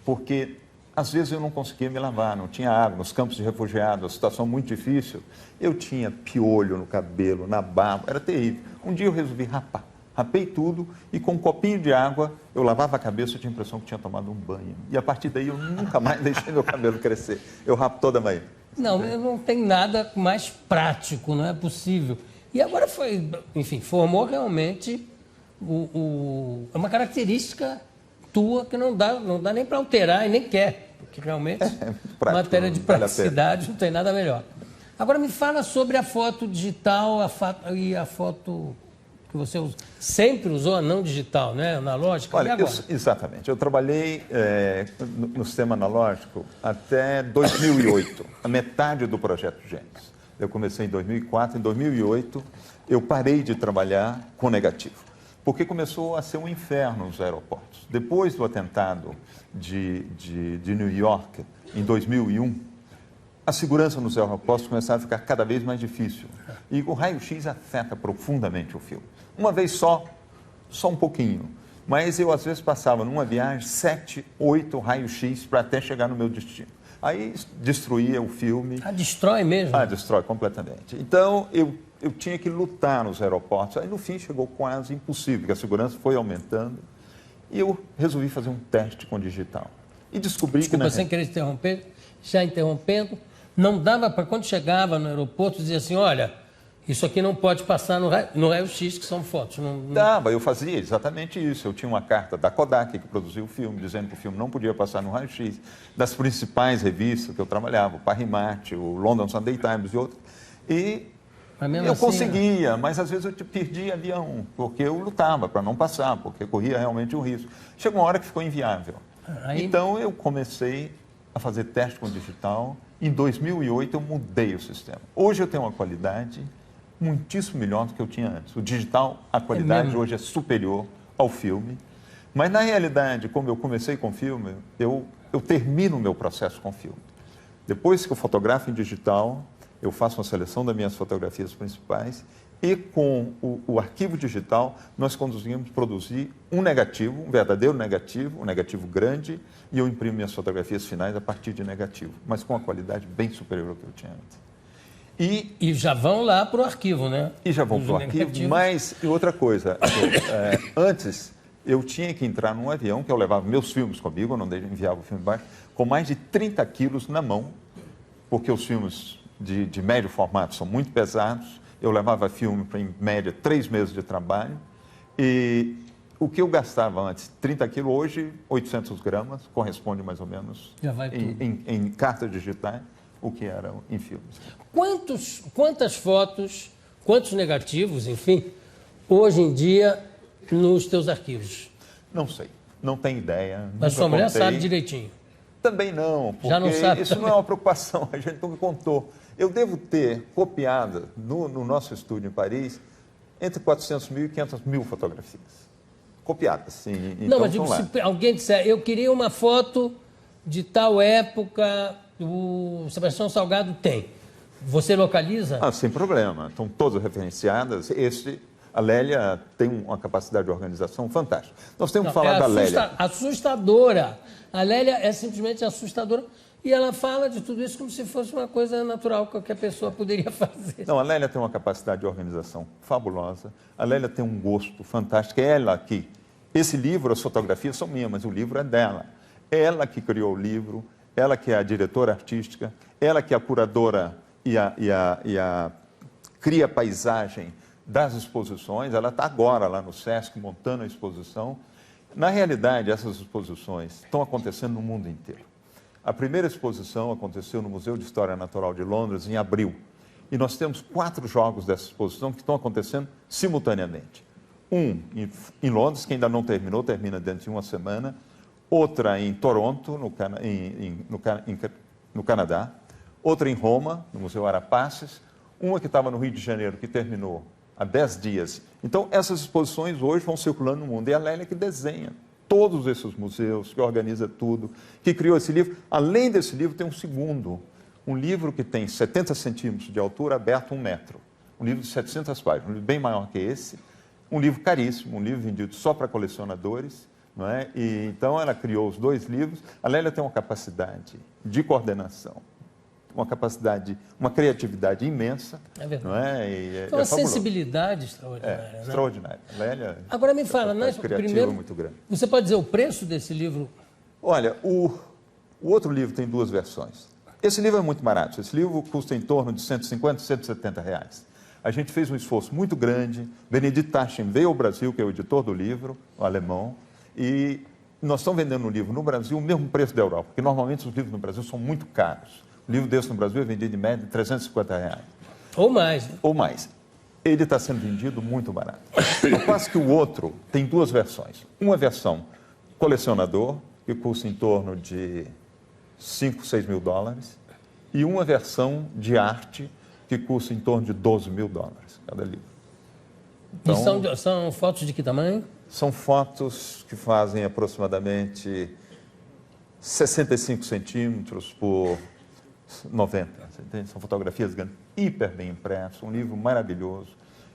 porque às vezes eu não conseguia me lavar, não tinha água, nos campos de refugiados, a situação muito difícil. Eu tinha piolho no cabelo, na barba, era terrível. Um dia eu resolvi rapar. Rapei tudo e com um copinho de água eu lavava a cabeça, eu tinha a impressão que tinha tomado um banho. E a partir daí eu nunca mais deixei meu cabelo crescer. Eu rapo toda manhã. Não tem nada mais prático, não é possível. E agora formou realmente uma característica tua que não dá nem para alterar e nem quer, porque realmente prático, matéria de praticidade não tem nada melhor. Agora me fala sobre a foto digital e a foto que você sempre usou, a não digital, né? Analógica. Olha, exatamente. Eu trabalhei no sistema analógico até 2008, a metade do projeto Gênesis. Eu comecei em 2004, em 2008 eu parei de trabalhar com negativo, porque começou a ser um inferno nos aeroportos. Depois do atentado de New York, em 2001, a segurança nos aeroportos começava a ficar cada vez mais difícil. E o raio-x afeta profundamente o filme. Uma vez só um pouquinho. Mas eu, às vezes, passava numa viagem 7, 8 raio-x para até chegar no meu destino. Aí destruía o filme. Ah, destrói mesmo? Ah, destrói completamente. Então, eu tinha que lutar nos aeroportos. Aí, no fim, chegou quase impossível, porque a segurança foi aumentando. E eu resolvi fazer um teste com digital. E descobri Desculpa, que... sem querer interromper, já interrompendo, não dava para, quando chegava no aeroporto, dizer assim, olha, isso aqui não pode passar no raio-x, que são fotos. Não... Dava, eu fazia exatamente isso. Eu tinha uma carta da Kodak, que produziu o filme, dizendo que o filme não podia passar no raio-x, das principais revistas que eu trabalhava, o Paris Match, o London Sunday Times e outros. E eu assim, conseguia, mas às vezes eu perdia avião, porque eu lutava para não passar, porque corria realmente um risco. Chegou uma hora que ficou inviável. Então eu comecei a fazer teste com digital. Em 2008 eu mudei o sistema. Hoje eu tenho uma qualidade muitíssimo melhor do que eu tinha antes. O digital, a qualidade hoje é superior ao filme. Mas na realidade, como eu comecei com filme, eu termino o meu processo com filme. Depois que eu fotografo em digital, eu faço uma seleção das minhas fotografias principais e com o arquivo digital nós conseguimos produzir um negativo, um verdadeiro negativo, um negativo grande, e eu imprimo minhas fotografias finais a partir de negativo, mas com uma qualidade bem superior ao que eu tinha antes. E já vão lá para o arquivo, né? E já vão para o arquivo, mas e outra coisa, antes eu tinha que entrar num avião, que eu levava meus filmes comigo, eu não enviava o filme embaixo, com mais de 30 quilos na mão, porque os filmes de médio formato são muito pesados. Eu levava filme para, em média, 3 meses de trabalho. E o que eu gastava antes, 30 quilos, hoje, 800 gramas, corresponde mais ou menos já vai tudo. Em cartas digitais, o que era em filmes. Quantas fotos, quantos negativos, enfim, hoje em dia, nos teus arquivos? Não sei, não tenho ideia. Mas sua mulher sabe direitinho? Também não, porque já não sabe isso também. Não é uma preocupação, a gente nunca contou. Eu devo ter copiado no nosso estúdio em Paris entre 400 mil e 500 mil fotografias. Copiadas, sim. Não, mas digo, se alguém disser, eu queria uma foto de tal época, o Sebastião Salgado tem. Você localiza? Ah, sem problema. Estão todas referenciadas. A Lélia tem uma capacidade de organização fantástica. Nós temos que falar da Lélia. Assustadora. A Lélia é simplesmente assustadora. E ela fala de tudo isso como se fosse uma coisa natural que qualquer pessoa poderia fazer. Não, a Lélia tem uma capacidade de organização fabulosa. A Lélia tem um gosto fantástico. É ela aqui. Esse livro, as fotografias são minhas, mas o livro é dela. Ela que criou o livro, ela que é a diretora artística, ela que é a curadora e a cria a paisagem das exposições. Ela está agora lá no Sesc montando a exposição. Na realidade, essas exposições estão acontecendo no mundo inteiro. A primeira exposição aconteceu no Museu de História Natural de Londres, em abril. E nós temos 4 jogos dessa exposição que estão acontecendo simultaneamente. Um em Londres, que ainda não terminou, termina dentro de uma semana. Outra em Toronto, no Canadá. Outra em Roma, no Museu Arapaces. Uma que estava no Rio de Janeiro, que terminou há 10 dias. Então, essas exposições hoje vão circulando no mundo. E a Lélia que desenha todos esses museus, que organiza tudo, que criou esse livro. Além desse livro, tem um segundo, um livro que tem 70 centímetros de altura, aberto 1 metro. Um livro de 700 páginas, um livro bem maior que esse. Um livro caríssimo, um livro vendido só para colecionadores. Não é? E, então, ela criou os 2 livros. A Lélia tem uma capacidade de coordenação, uma capacidade, uma criatividade imensa. É verdade. Não é? Uma sensibilidade extraordinária. É, extraordinária. Lélia, agora me fala, primeiro, muito grande. Você pode dizer o preço desse livro? Olha, o outro livro tem 2 versões. Esse livro é muito barato. Esse livro custa em torno de 150, 170 reais. A gente fez um esforço muito grande. Benedict Taschen veio ao Brasil, que é o editor do livro, o alemão, e nós estamos vendendo o livro no Brasil o mesmo preço da Europa, porque normalmente os livros no Brasil são muito caros. livro desse no Brasil é vendido em média R$350. Ou mais. Ou mais. Ele está sendo vendido muito barato. Ao passo que o outro tem duas versões. Uma versão colecionador, que custa em torno de 5, 6 mil dólares, e uma versão de arte, que custa em torno de 12 mil dólares cada livro. Então, E são fotos de que tamanho? são fotos que fazem aproximadamente 65 centímetros por 90. Você entende? São fotografias grandes, hiper bem impressos, um livro maravilhoso.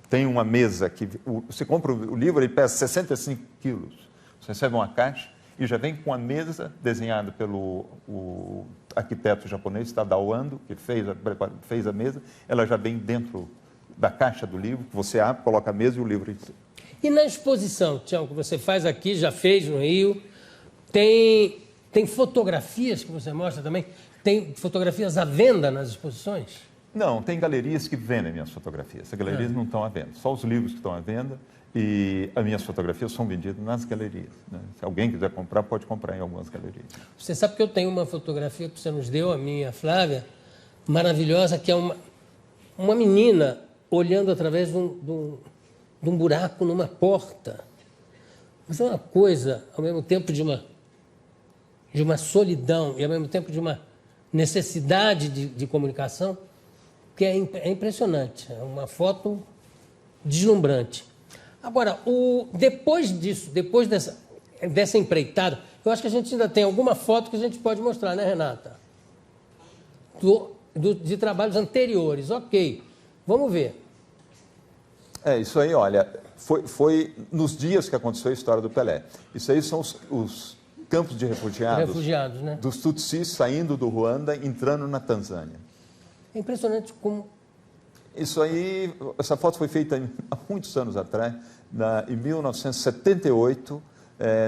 Tem uma mesa que... Você compra o livro, ele pesa 65 quilos. Você recebe uma caixa e já vem com a mesa desenhada pelo o arquiteto japonês, Tadao Ando, que fez a mesa. Ela já vem dentro da caixa do livro, que você abre, coloca a mesa e o livro em cima. E na exposição, Tião, que você faz aqui, já fez no Rio, tem fotografias que você mostra também? Tem fotografias à venda nas exposições? Não, tem galerias que vendem minhas fotografias. As galerias não estão à venda, só os livros que estão à venda e as minhas fotografias são vendidas nas galerias, né? Se alguém quiser comprar, pode comprar em algumas galerias. Você sabe que eu tenho uma fotografia que você nos deu, a minha Flávia, maravilhosa, que é uma menina olhando através de um buraco numa porta. Mas é uma coisa, ao mesmo tempo, de uma solidão e, ao mesmo tempo, de uma necessidade de comunicação que é impressionante. É uma foto deslumbrante. Agora, depois disso, depois dessa empreitada, eu acho que a gente ainda tem alguma foto que a gente pode mostrar, né, Renata? De trabalhos anteriores, ok. Vamos ver. Isso aí, olha, foi nos dias que aconteceu a história do Pelé. Isso aí são os campos de refugiados, né? Dos Tutsis saindo do Ruanda, entrando na Tanzânia. É impressionante como... Isso aí, essa foto foi feita há muitos anos atrás, em 1978,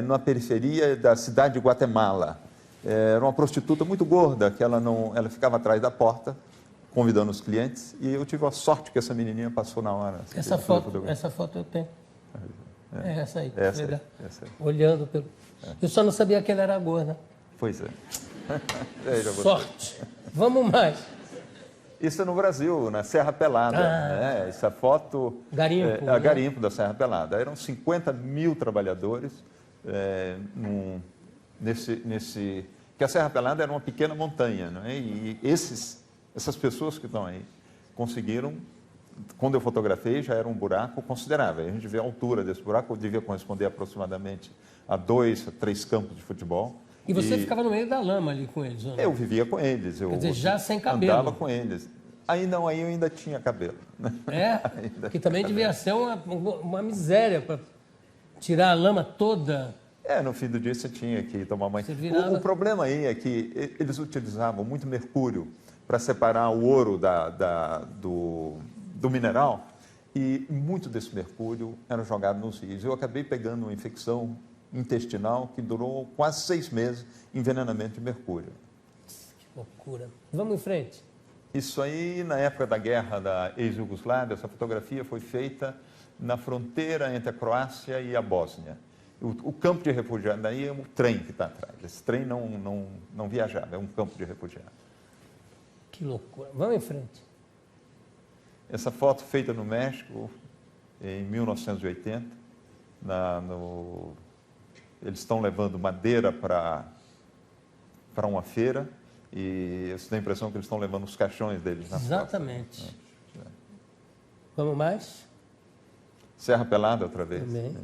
na periferia da cidade de Guatemala. Era uma prostituta muito gorda, que ela ficava atrás da porta, convidando os clientes, e eu tive a sorte que essa menininha passou na hora. Essa foto eu tenho. É essa aí. Essa aí. Olhando pelo... Eu só não sabia que ela era gorda. Pois é. Sorte. Vamos mais. Isso é no Brasil, na Serra Pelada. Essa foto... Garimpo. A Garimpo da Serra Pelada. Eram 50 mil trabalhadores que a Serra Pelada era uma pequena montanha, não é? E essas pessoas que estão aí conseguiram... Quando eu fotografei, já era um buraco considerável. A gente vê a altura desse buraco, devia corresponder aproximadamente a 2 a 3 campos de futebol. E você ficava no meio da lama ali com eles? Ou não? Eu vivia com eles. Quer dizer, já sem cabelo? Andava com eles. Aí eu ainda tinha cabelo. Que também devia ser uma miséria para tirar a lama toda. No fim do dia você tinha que tomar banho. Virava... O problema aí é que eles utilizavam muito mercúrio para separar o ouro do mineral, e muito desse mercúrio era jogado nos rios. Eu acabei pegando uma infecção intestinal que durou quase 6 meses, envenenamento de mercúrio. Que loucura. Vamos em frente. Isso aí, na época da guerra da ex-Yugoslávia, essa fotografia foi feita na fronteira entre a Croácia e a Bósnia. O campo de refugiados, daí é um trem que está atrás. Esse trem não viajava, é um campo de refugiados. Que loucura. Vamos em frente. Essa foto feita no México, em 1980, eles estão levando madeira para uma feira e eu tenho a impressão que eles estão levando os caixões deles na Exatamente. Vamos mais? Serra Pelada outra vez. Também.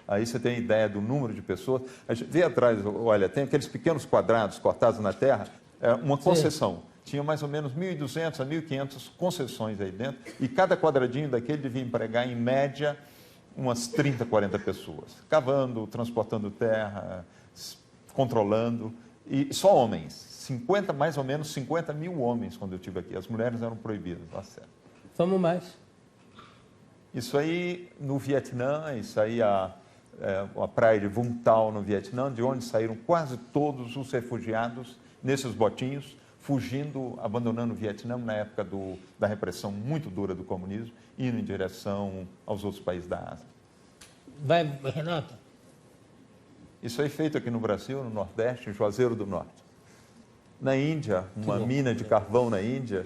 Aí você tem ideia do número de pessoas. A gente vê atrás, olha, tem aqueles pequenos quadrados cortados na terra, uma concessão. Sim. Tinha mais ou menos 1.200 a 1.500 concessões aí dentro, e cada quadradinho daquele devia empregar, em média, umas 30, 40 pessoas. Cavando, transportando terra, controlando, e só homens. Mais ou menos 50 mil homens quando eu estive aqui. As mulheres eram proibidas. Vamos mais. Isso aí no Vietnã, isso aí a praia de Vung Tau no Vietnã, de onde saíram quase todos os refugiados nesses botinhos, fugindo, abandonando o Vietnã na época da repressão muito dura do comunismo, indo em direção aos outros países da Ásia. Vai, Renata. Isso aí feito aqui no Brasil, no Nordeste, em Juazeiro do Norte. Na Índia, uma mina de carvão na Índia,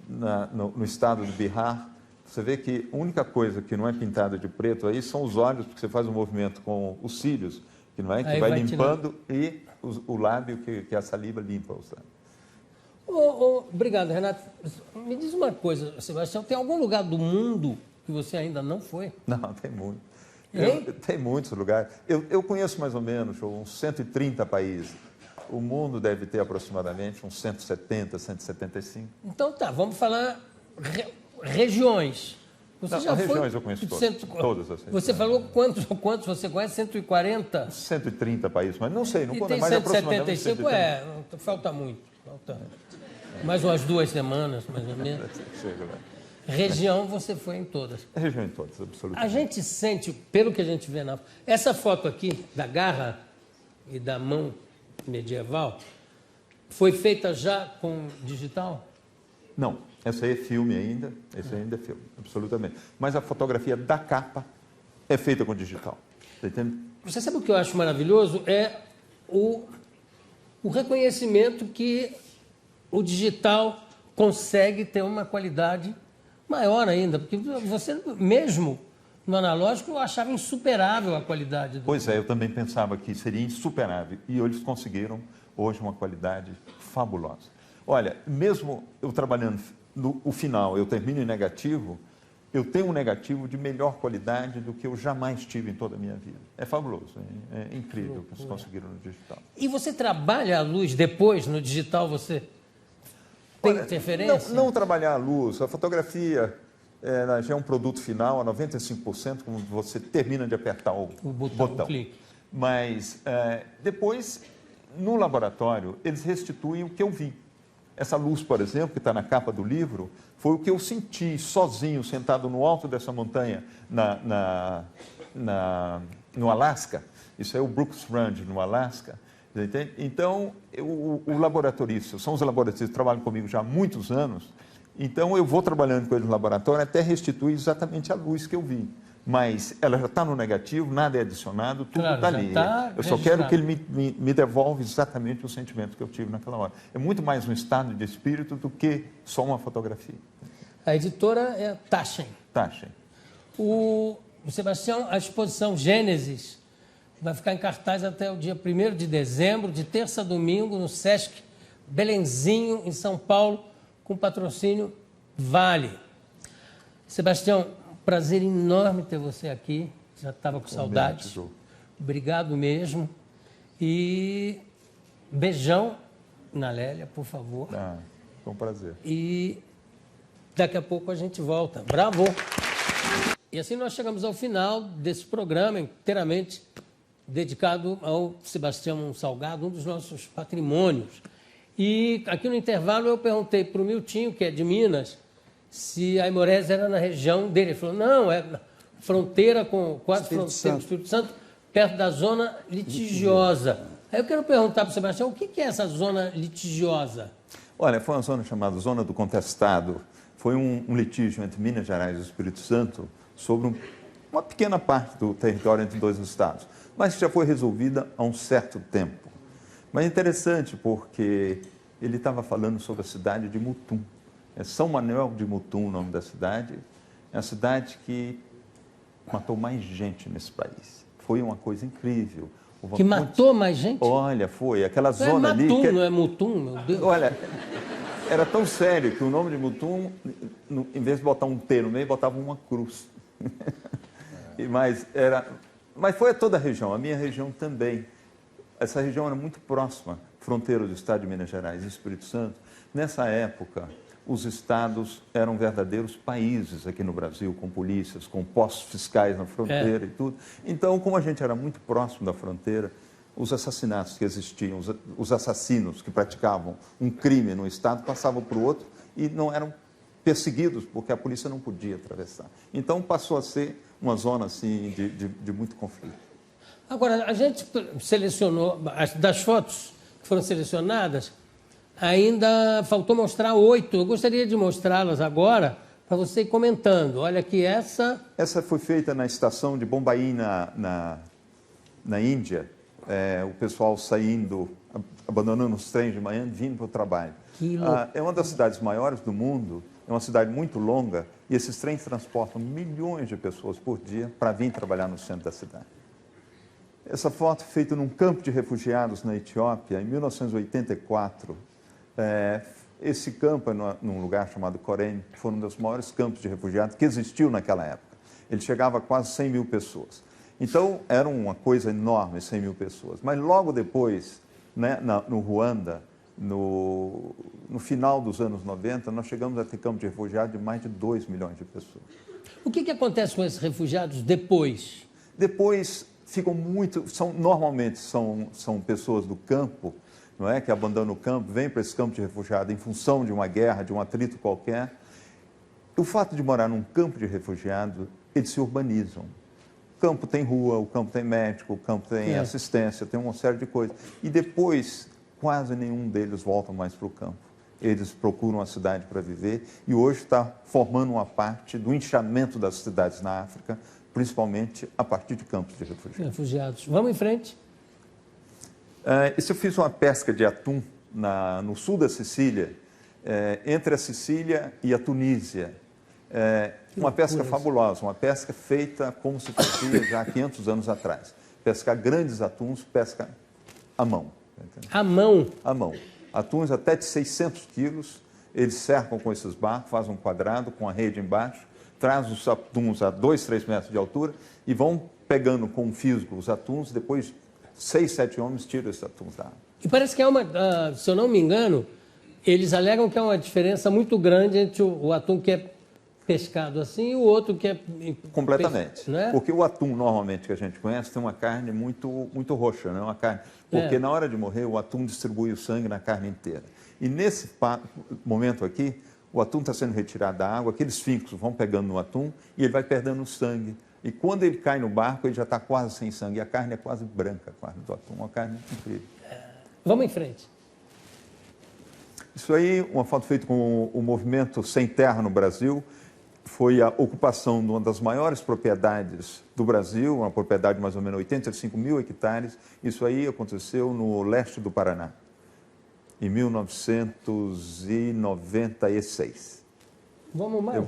no estado do Bihar, você vê que a única coisa que não é pintada de preto aí são os olhos, porque você faz um movimento com os cílios, que não é, que vai limpando, e o lábio, que a saliva limpa os lábios. Obrigado, Renato. Me diz uma coisa, Sebastião, tem algum lugar do mundo que você ainda não foi? Não, tem muito. Tem muitos lugares. Eu conheço mais ou menos uns 130 países. O mundo deve ter aproximadamente uns 170, 175. Então tá, vamos falar regiões. Você já regiões foi eu conheço todas. Assim, você falou quantos você conhece? 140? 130 países, mas não sei, não conta mais. 175, falta muito. Falta mais umas 2 semanas, mais ou menos. Chega lá. Região você foi em todas. Região em todas, absolutamente. A gente sente, pelo que a gente vê essa foto aqui, da garra e da mão medieval, foi feita já com digital? Não, essa aí é filme ainda, esse ainda é filme, absolutamente. Mas a fotografia da capa é feita com digital. Você entende? Você sabe o que eu acho maravilhoso? É o reconhecimento que o digital consegue ter uma qualidade maior ainda, porque você mesmo no analógico eu achava insuperável a qualidade. Pois é, eu também pensava que seria insuperável e eles conseguiram hoje uma qualidade fabulosa. Olha, mesmo eu trabalhando no final, eu termino em negativo, eu tenho um negativo de melhor qualidade do que eu jamais tive em toda a minha vida. É fabuloso, é incrível o que eles conseguiram no digital. E você trabalha a luz depois no digital, você tem interferência? Não trabalhar a luz, a fotografia já é um produto final a 95% quando você termina de apertar o botão. O clique. Mas depois, no laboratório, eles restituem o que eu vi. Essa luz, por exemplo, que está na capa do livro, foi o que eu senti sozinho, sentado no alto dessa montanha, no Alasca. Isso é o Brooks Range, no Alasca. Entende? Então, o laboratorista, são os laboratoristas que trabalham comigo já há muitos anos, então eu vou trabalhando com eles no laboratório até restituir exatamente a luz que eu vi. Mas ela já está no negativo, nada é adicionado, tudo está ali. Eu só quero que ele me devolva exatamente o sentimento que eu tive naquela hora. É muito mais um estado de espírito do que só uma fotografia. A editora é Taschen. Taschen. O Sebastião, a exposição Gênesis vai ficar em cartaz até o dia 1º de dezembro, de terça a domingo, no Sesc Belenzinho, em São Paulo, com patrocínio Vale. Sebastião, prazer enorme ter você aqui. Já estava com saudades. Obrigado mesmo. E beijão na Lélia, por favor. Foi um prazer. E daqui a pouco a gente volta. Bravo! E assim nós chegamos ao final desse programa inteiramente dedicado ao Sebastião Salgado, um dos nossos patrimônios. E aqui no intervalo eu perguntei para o Miltinho, que é de Minas, se a Aimorés era na região dele. Ele falou, não, é na fronteira com quase fronteira do Espírito Santo, perto da zona litigiosa. Aí eu quero perguntar para o Sebastião, o que é essa zona litigiosa? Olha, foi uma zona chamada Zona do Contestado. Foi um litígio entre Minas Gerais e o Espírito Santo sobre uma pequena parte do território entre dois estados, mas que já foi resolvida há um certo tempo. Mas é interessante porque ele estava falando sobre a cidade de Mutum. É São Manuel de Mutum o nome da cidade. É a cidade que matou mais gente nesse país. Foi uma coisa incrível. Que matou mais gente? Olha, foi. Aquela zona ali... Matum, não é Mutum, meu Deus. Olha, era tão sério que o nome de Mutum, em vez de botar um T no meio, botava uma cruz. Mas foi a toda a região, a minha região também. Essa região era muito próxima, fronteira do estado de Minas Gerais e Espírito Santo. Nessa época, os estados eram verdadeiros países aqui no Brasil, com polícias, com postos fiscais na fronteira e tudo. Então, como a gente era muito próximo da fronteira, os assassinatos que existiam, os assassinos que praticavam um crime no estado passavam para o outro e não eram perseguidos, porque a polícia não podia atravessar. Então, passou a ser uma zona assim, de muito conflito. Agora, a gente selecionou, das fotos que foram selecionadas, ainda faltou mostrar 8. Eu gostaria de mostrá-las agora para você ir comentando. Olha aqui essa... Essa foi feita na estação de Bombaim, na Índia. O pessoal saindo abandonando os trens de manhã, vindo para o trabalho. É uma das cidades maiores do mundo, é uma cidade muito longa, e esses trens transportam milhões de pessoas por dia para vir trabalhar no centro da cidade. Essa foto feita num campo de refugiados na Etiópia, em 1984. Esse campo é num lugar chamado Korem, que foi um dos maiores campos de refugiados que existiu naquela época. Ele chegava a quase 100 mil pessoas. Então, era uma coisa enorme, 100 mil pessoas. Mas logo depois, né, no Ruanda, no final dos anos 90, nós chegamos a ter campo de refugiados de mais de 2 milhões de pessoas. O que acontece com esses refugiados depois? Depois, ficam normalmente são pessoas do campo, não é, que abandonam o campo, vêm para esse campo de refugiado em função de uma guerra, de um atrito qualquer. O fato de morar num campo de refugiado, eles se urbanizam. O campo tem rua, o campo tem médico, o campo tem assistência, tem uma série de coisas. E depois, quase nenhum deles volta mais para o campo. Eles procuram a cidade para viver e hoje está formando uma parte do inchamento das cidades na África, principalmente a partir de campos de refugiados. Vamos em frente. Eu fiz uma pesca de atum no sul da Sicília, entre a Sicília e a Tunísia. Uma pesca fabulosa, uma pesca feita como se fazia já há 500 anos atrás. Pescar grandes atuns, pesca à mão. Entendeu? À mão? À mão. Atuns até de 600 quilos, eles cercam com esses barcos, fazem um quadrado com a rede embaixo, traz os atuns a 2, 3 metros de altura e vão pegando com um fisgo os atuns, depois 6, 7 homens tiram esses atuns da água. E parece que se eu não me engano, eles alegam que há uma diferença muito grande entre o atum que é pescado assim e o outro que é... Completamente. Não é? Porque o atum, normalmente, que a gente conhece, tem uma carne muito roxa, né? Uma carne... Porque na hora de morrer, o atum distribui o sangue na carne inteira. E nesse momento aqui, o atum está sendo retirado da água, aqueles fincos vão pegando no atum e ele vai perdendo o sangue. E quando ele cai no barco, ele já está quase sem sangue. E a carne é quase branca, a carne do atum, uma carne incrível. Vamos em frente. Isso aí, uma foto feita com o movimento Sem Terra no Brasil, foi a ocupação de uma das maiores propriedades do Brasil, uma propriedade de mais ou menos 85 mil hectares. Isso aí aconteceu no leste do Paraná, em 1996. Vamos mais.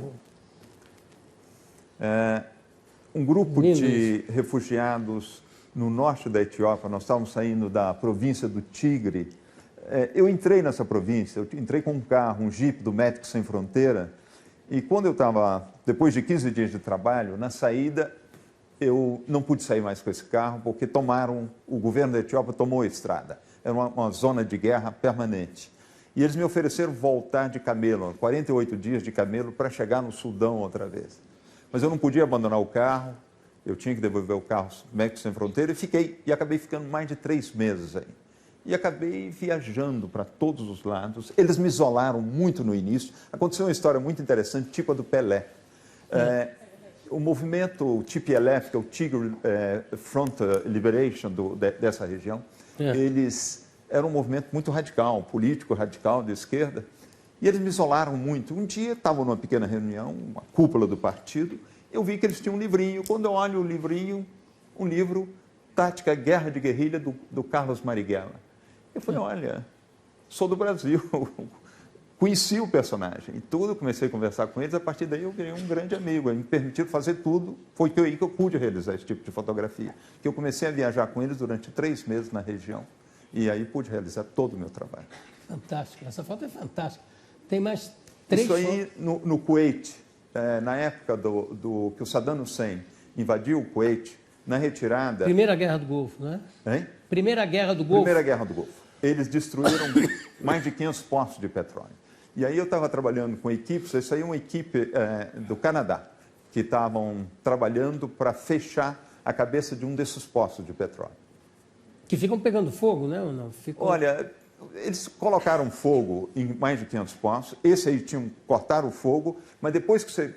Um grupo de refugiados no norte da Etiópia, nós estávamos saindo da província do Tigre. Eu entrei nessa província, eu entrei com um carro, um Jeep do Médicos Sem Fronteira, e quando eu estava, depois de 15 dias de trabalho, na saída, eu não pude sair mais com esse carro, porque o governo da Etiópia tomou a estrada. Era uma zona de guerra permanente. E eles me ofereceram voltar de camelo, 48 dias de camelo, para chegar no Sudão outra vez. Mas eu não podia abandonar o carro, eu tinha que devolver o carro Médicos Sem Fronteira, e acabei ficando mais de 3 meses aí. E acabei viajando para todos os lados. Eles me isolaram muito no início. Aconteceu uma história muito interessante, tipo a do Pelé. O movimento TPLF, que é o Tigre Front Liberation dessa região, eles eram um movimento muito radical, político radical de esquerda, e eles me isolaram muito. Um dia, estava numa pequena reunião, uma cúpula do partido, eu vi que eles tinham um livrinho. Quando eu olho o livrinho, um livro, Tática Guerra de Guerrilha, do Carlos Marighella. Eu falei, olha, sou do Brasil, conheci o personagem e tudo, comecei a conversar com eles, a partir daí eu virei um grande amigo, eles me permitiram fazer tudo, foi aí que eu pude realizar esse tipo de fotografia, que eu comecei a viajar com eles durante 3 meses na região e aí pude realizar todo o meu trabalho. Fantástico, essa foto é fantástica. Tem mais 3 fotos. Isso aí no Kuwait, na época que o Saddam Hussein invadiu o Kuwait, na retirada... Primeira Guerra do Golfo, não é? Hein? Primeira Guerra do Golfo. Primeira Guerra do Golfo. Eles destruíram mais de 500 poços de petróleo. E aí eu estava trabalhando com equipes, isso aí é uma equipe do Canadá, que estavam trabalhando para fechar a cabeça de um desses poços de petróleo. Que ficam pegando fogo, né? Ou não? Olha, eles colocaram fogo em mais de 500 poços, esse aí tinham que cortar o fogo, mas depois que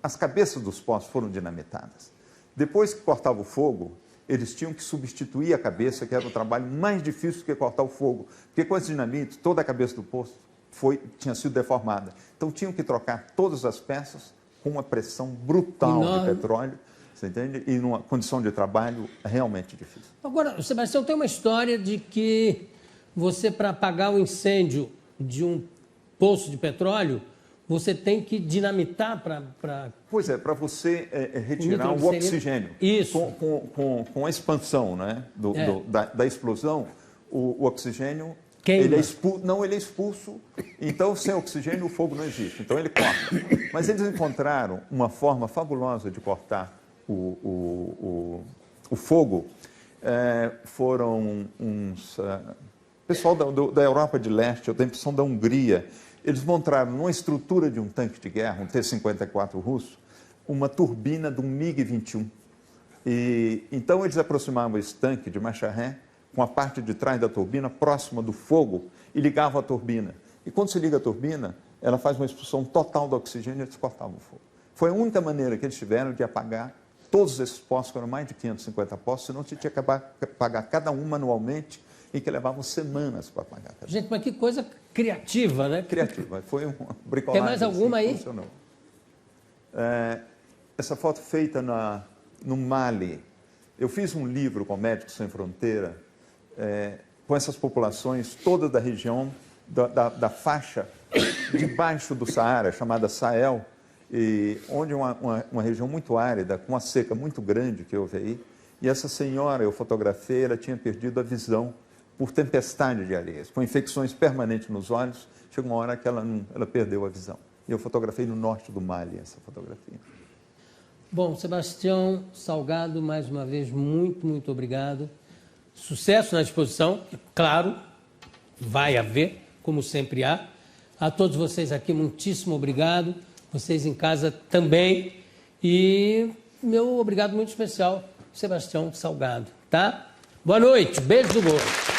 as cabeças dos poços foram dinamitadas. Depois que cortava o fogo, eles tinham que substituir a cabeça, que era o trabalho mais difícil que cortar o fogo. Porque com esse dinamite, toda a cabeça do poço tinha sido deformada. Então tinham que trocar todas as peças com uma pressão brutal de petróleo, você entende? E numa condição de trabalho realmente difícil. Agora, Sebastião, tem uma história de que você, para apagar o incêndio de um poço de petróleo, você tem que dinamitar para... Pois é, para você retirar o oxigênio. Isso. Com a expansão, né, da explosão, o oxigênio... Queima. Ele é expulso, então sem oxigênio o fogo não existe, então ele corta. Mas eles encontraram uma forma fabulosa de cortar o fogo. Foram uns... pessoal da Europa de Leste, da impressão da Hungria, eles montaram numa estrutura de um tanque de guerra, um T-54 russo, uma turbina de um MiG-21. Então eles aproximavam esse tanque de marcha ré com a parte de trás da turbina próxima do fogo e ligavam a turbina. E quando se liga a turbina, ela faz uma expulsão total do oxigênio e eles cortavam o fogo. Foi a única maneira que eles tiveram de apagar todos esses postos, que eram mais de 550 postos, senão você tinha que apagar cada um manualmente e que levavam semanas para apagar. Gente, mas que coisa criativa, né? Criativa. Foi uma bricolagem. Tem mais alguma aí? Funcionou. Essa foto feita no Mali. Eu fiz um livro com Médicos Sem Fronteira, com essas populações todas da região, da faixa debaixo do Saara, chamada Sahel, onde uma região muito árida, com uma seca muito grande que houve aí. E essa senhora, eu fotografei, ela tinha perdido a visão por tempestade de areias, com infecções permanentes nos olhos. Chegou uma hora que ela perdeu a visão. E eu fotografei no norte do Mali essa fotografia. Bom, Sebastião Salgado, mais uma vez, muito, muito obrigado. Sucesso na exposição, claro, vai haver, como sempre há. A todos vocês aqui, muitíssimo obrigado. Vocês em casa também. E meu obrigado muito especial, Sebastião Salgado, tá? Boa noite, beijo do gordo.